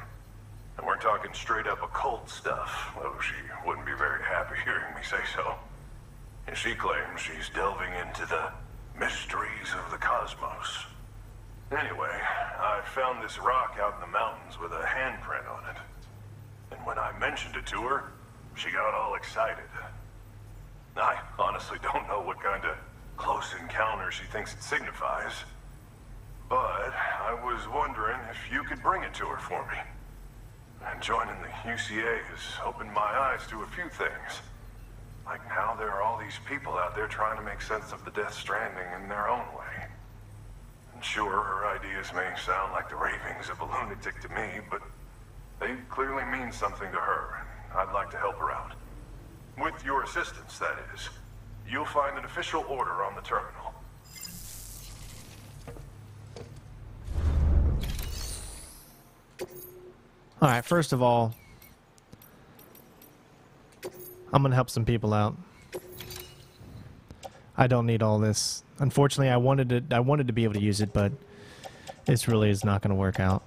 And we're talking straight up occult stuff, though she wouldn't be very happy hearing me say so. And she claims she's delving into the mysteries of the cosmos. Anyway, I found this rock out in the mountains with a handprint on it. And when I mentioned it to her, she got all excited. I honestly don't know what kind of close encounter she thinks it signifies. But I was wondering if you could bring it to her for me. And joining the UCA has opened my eyes to a few things. Like how there are all these people out there trying to make sense of the Death Stranding in their own way. And sure, her ideas may sound like the ravings of a lunatic to me, but they clearly mean something to her, and I'd like to help her out. With your assistance, that is. You'll find an official order on the terminal. Alright, first of all, I'm gonna help some people out. I don't need all this. Unfortunately, I wanted to be able to use it, but this really is not gonna work out.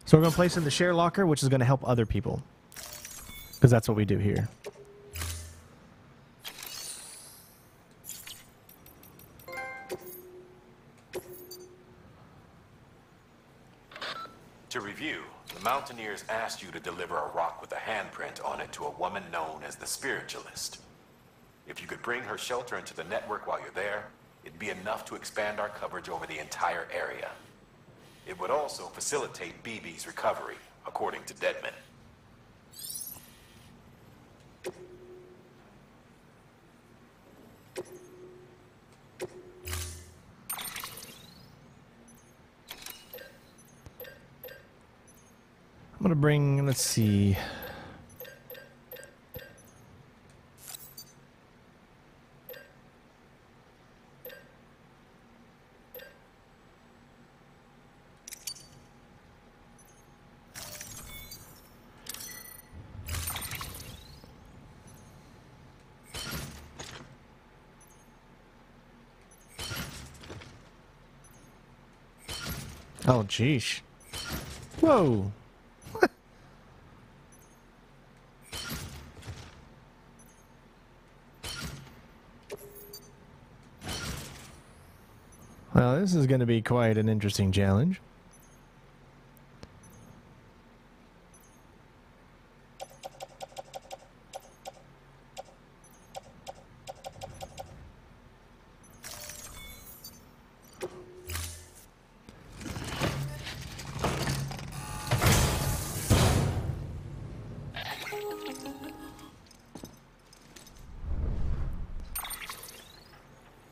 So we're gonna place it in the share locker, which is gonna help other people. Because that's what we do here. To review, the Mountaineers asked you to deliver a rock with a handprint on it to a woman known as the Spiritualist. If you could bring her shelter into the network while you're there, it'd be enough to expand our coverage over the entire area. It would also facilitate BB's recovery, according to Deadman. I'm gonna bring, let's see. Oh, jeez. Whoa. Well, this is going to be quite an interesting challenge.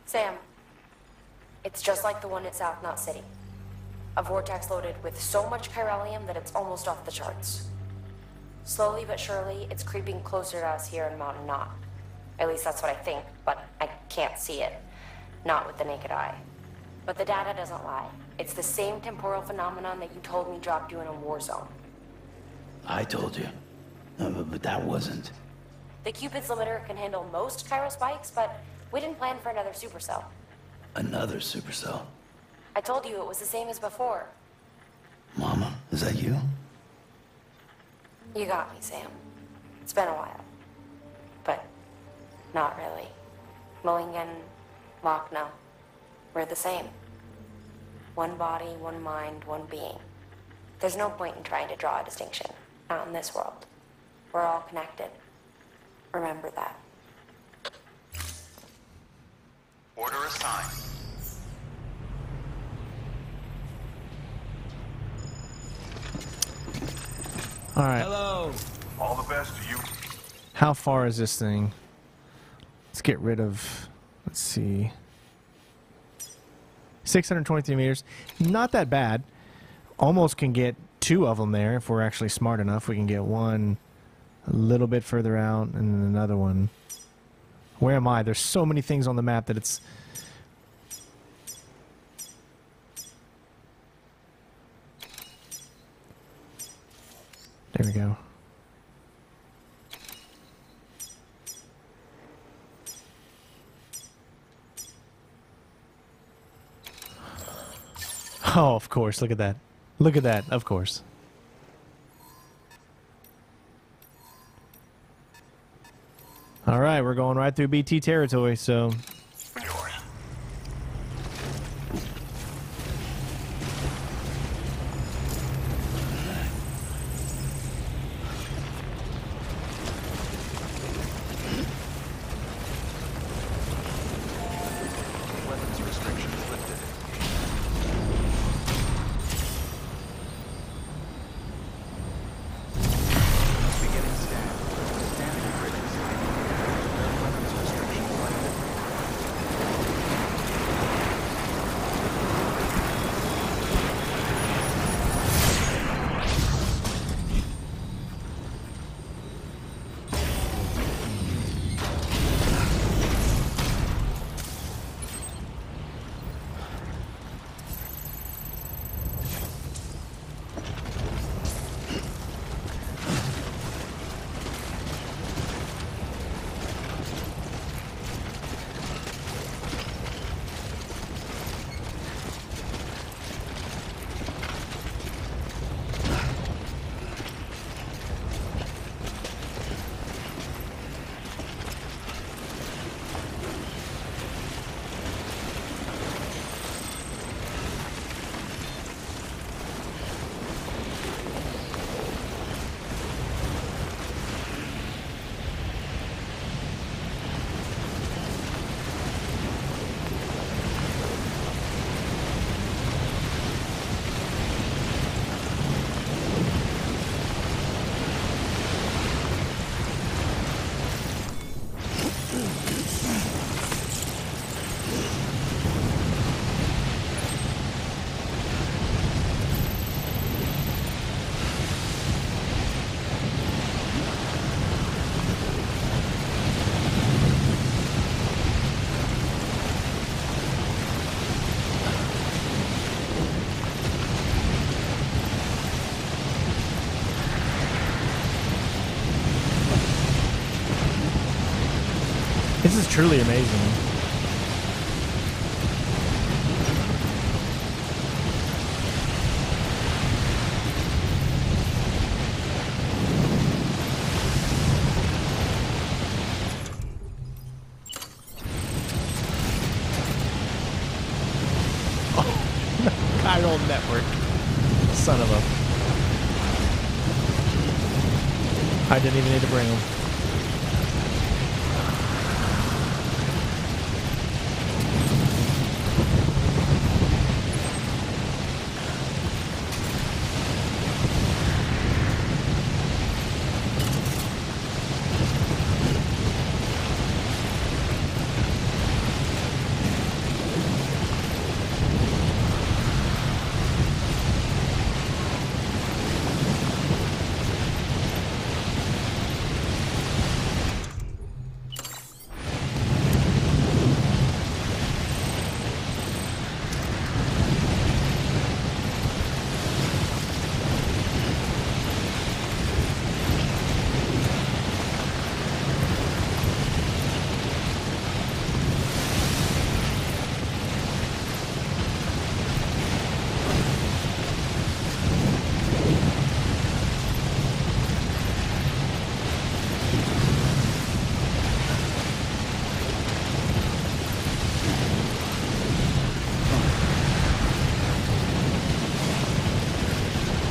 Sam, it's just like the one at South Knot City. A vortex loaded with so much chiralium that it's almost off the charts. Slowly but surely, it's creeping closer to us here in Mountain Knot. At least that's what I think, but I can't see it. Not with the naked eye. But the data doesn't lie. It's the same temporal phenomenon that you told me dropped you in a war zone. I told you. But that wasn't. The Cupid's limiter can handle most chiral spikes, but we didn't plan for another supercell. Another supercell. I told you it was the same as before. Mama, is that you? You got me, Sam. It's been a while. But not really. Mulligan, Locke, no. We're the same. One body, one mind, one being. There's no point in trying to draw a distinction. Not in this world. We're all connected. Remember that. Order assigned. All right. All the best to you. How far is this thing? Let's get rid of, let's see, 623 meters. Not that bad. Almost can get 2 of them there if we're actually smart enough. We can get one a little bit further out and then another one. Where am I? There's so many things on the map that it's... There we go. Oh, of course. Look at that. Look at that. Of course. All right, we're going right through BT territory, so... Yours. Weapons restrictions lifted. Beginning scan. Standing bridges. Weapons restrictions lifted. This is truly amazing. Chiral network. Son of a... I didn't even need to bring them.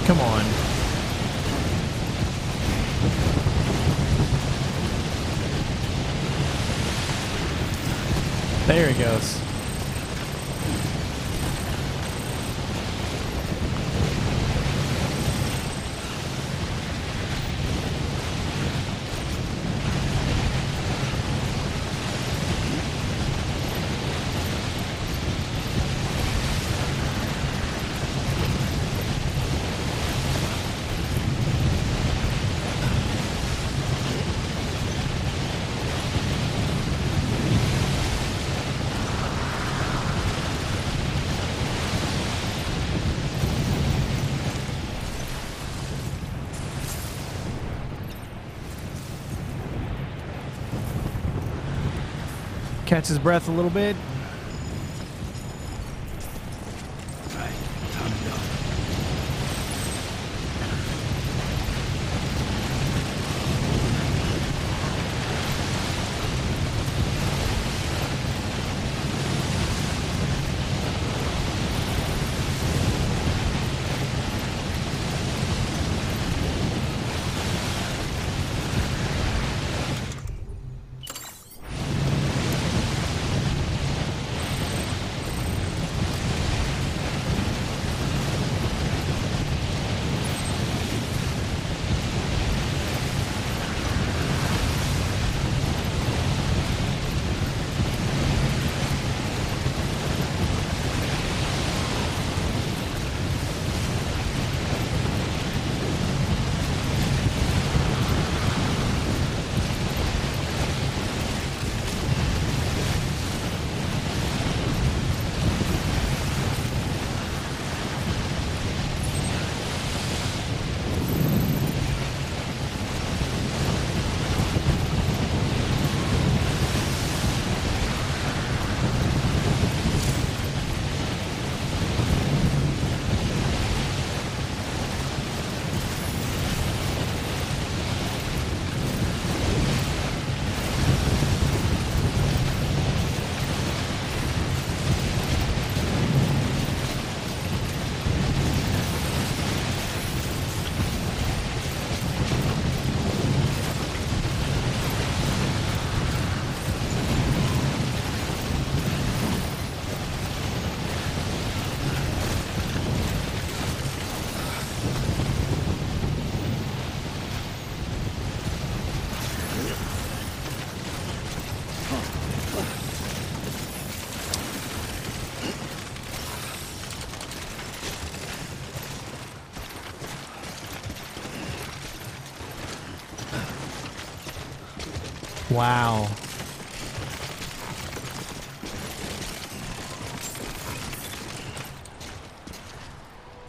Come on. There he goes. Catch his breath a little bit. Right, time to go. Wow.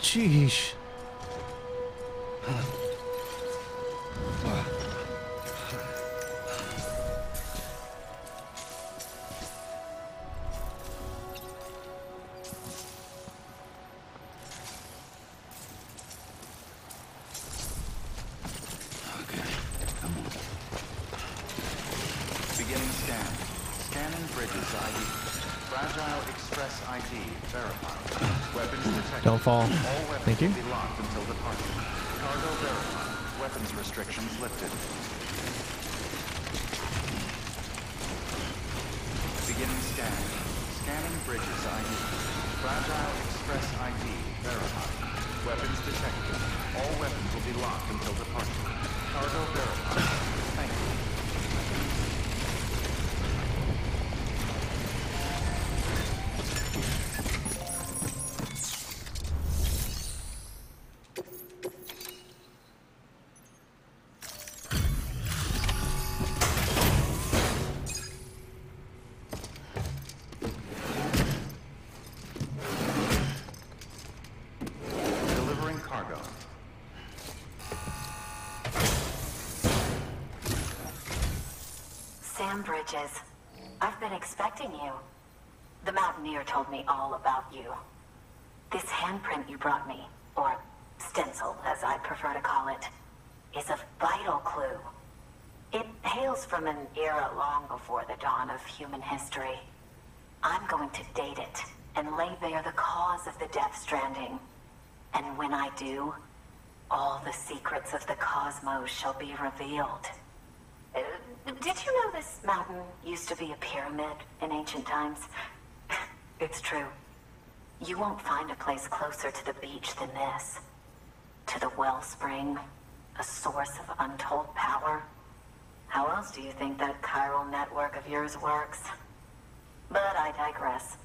Sheesh. Beginning scan. Scanning bridges ID. Fragile Express ID verified. Weapons detected. Don't fall. All weapons Thank you. will be locked until departure. Cargo verified. Weapons restrictions lifted. Beginning scan. Scanning bridges ID. Fragile Express ID verified. Weapons detected. All weapons will be locked until departure. Cargo verified. Thank you. Delivering cargo. Sam Bridges, I've been expecting you. The Mountaineer told me all about you. This handprint you brought me, or stencil as I prefer to call it, is a vital clue. It hails from an era long before the dawn of human history. I'm going to date it and lay bare the cause of the Death Stranding. And when I do, all the secrets of the cosmos shall be revealed. Did you know this mountain used to be a pyramid in ancient times? It's true. You won't find a place closer to the beach than this. To the wellspring, a source of untold power. How else do you think that chiral network of yours works? But I digress.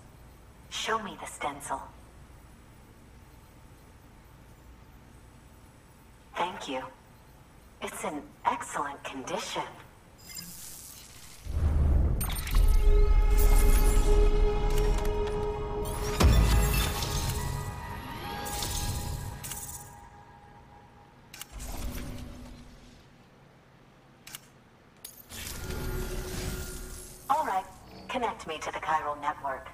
Show me the stencil. Thank you. It's in excellent condition. All right, connect me to the chiral network.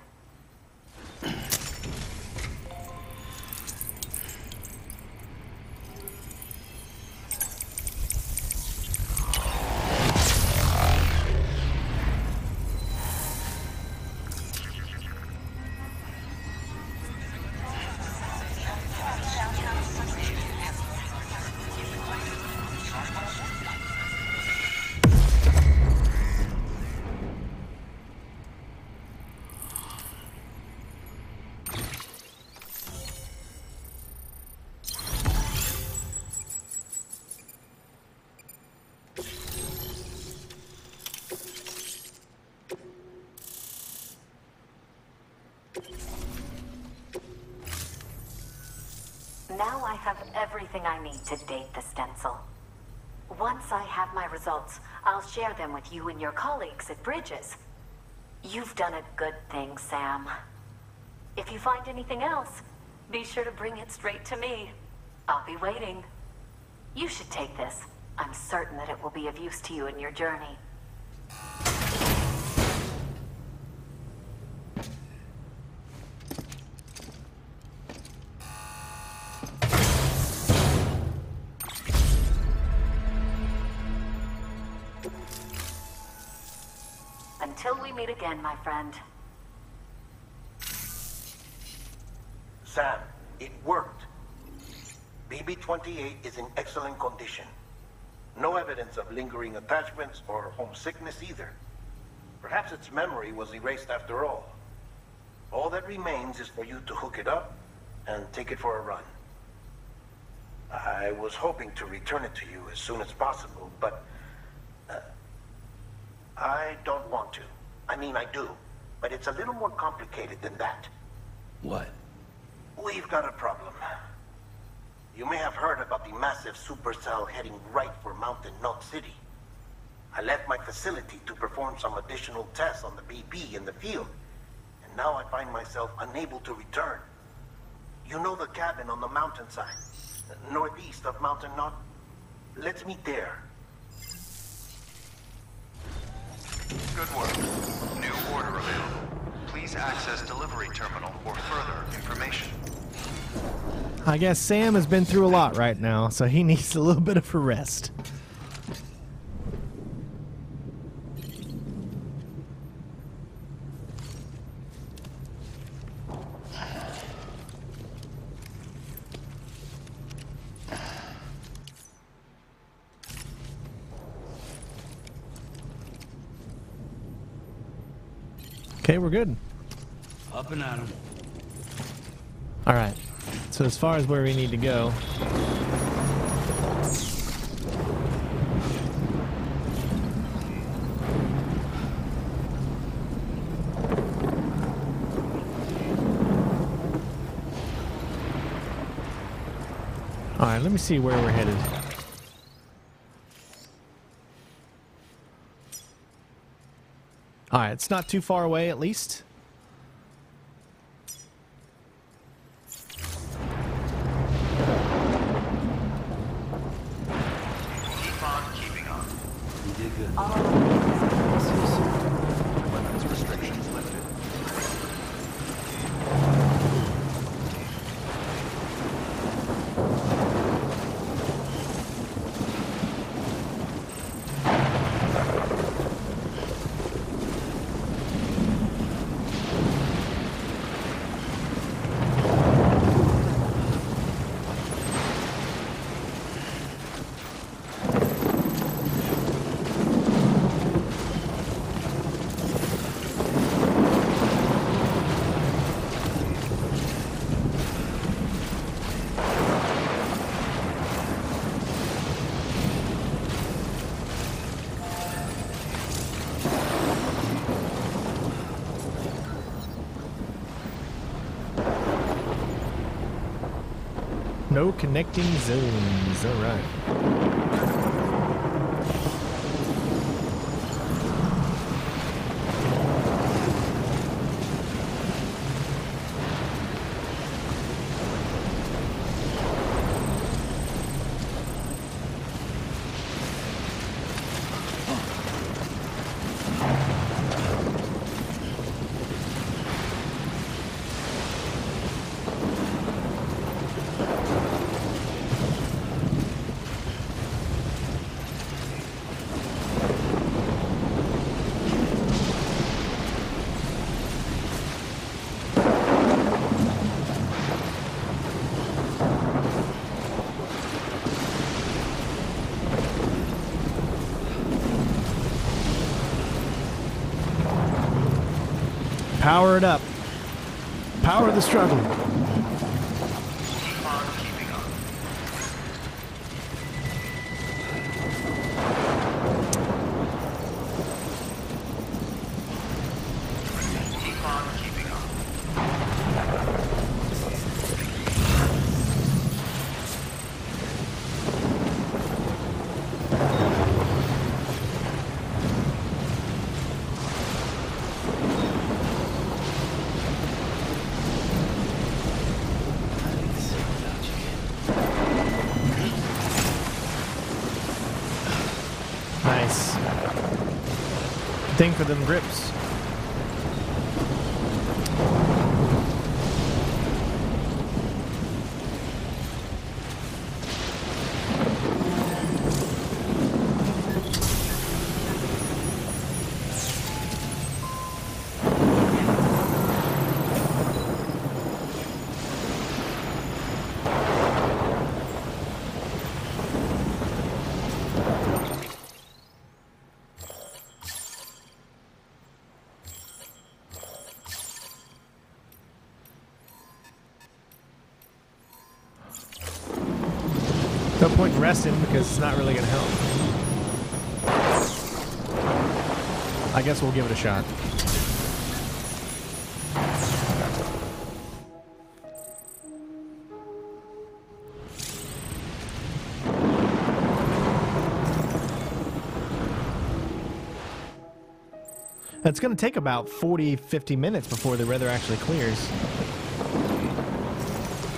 Now I have everything I need to date the stencil. Once I have my results, I'll share them with you and your colleagues at Bridges. You've done a good thing, Sam. If you find anything else, be sure to bring it straight to me. I'll be waiting. You should take this. I'm certain that it will be of use to you in your journey. Until we meet again, my friend. Sam, it worked. BB-28 is in excellent condition. No evidence of lingering attachments or homesickness either. Perhaps its memory was erased after all. All that remains is for you to hook it up and take it for a run. I was hoping to return it to you as soon as possible, but I don't want to. I mean, I do, but it's a little more complicated than that. What? We've got a problem. You may have heard about the massive supercell heading right for Mountain Knot City. I left my facility to perform some additional tests on the BB in the field, and now I find myself unable to return. You know the cabin on the mountainside, northeast of Mountain Knot? Let's meet there. Good work. New order available. Please access delivery terminal for further information. I guess Sam has been through a lot right now, so he needs a little bit of a rest. Okay, we're good. Up and at 'em. All right. So as far as where we need to go, all right, let me see where we're headed. All right, it's not too far away, at least. Keep on keeping on. You did good. Weapons restrictions lifted. No connecting zones. All right. Power it up. Power the struggle. Keep on keeping on. Keep on keeping on. Nice. Thing for them grips. No point in resting because it's not really going to help. I guess we'll give it a shot. It's going to take about 40-50 minutes before the weather actually clears.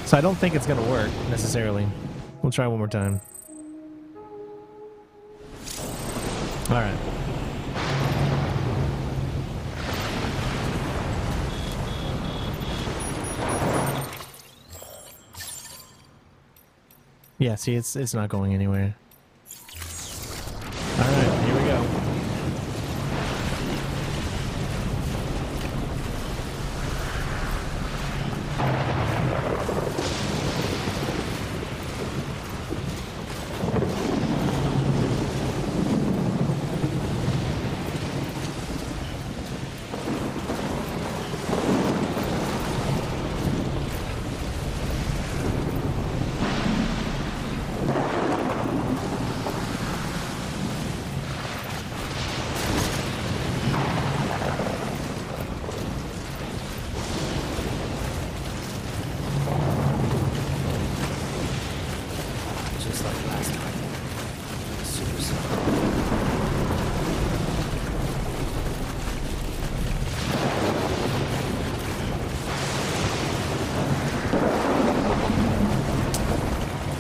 So I don't think it's going to work necessarily. We'll try one more time. All right. Yeah, see, it's not going anywhere. All right, here we go.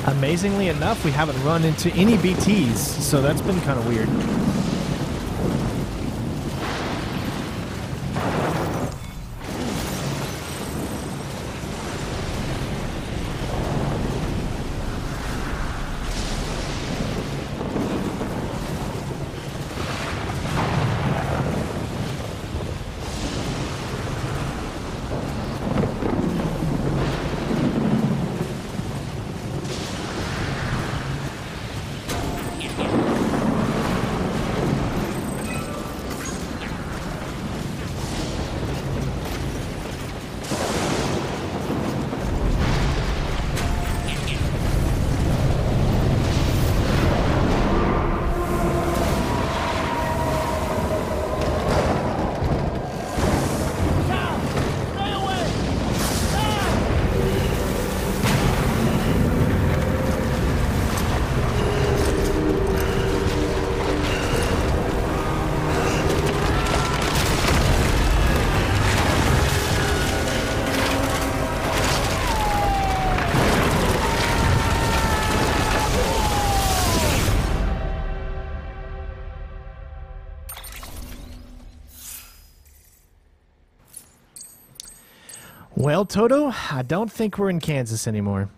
Amazingly enough, we haven't run into any BTs, so that's been kind of weird. Well, Toto, I don't think we're in Kansas anymore.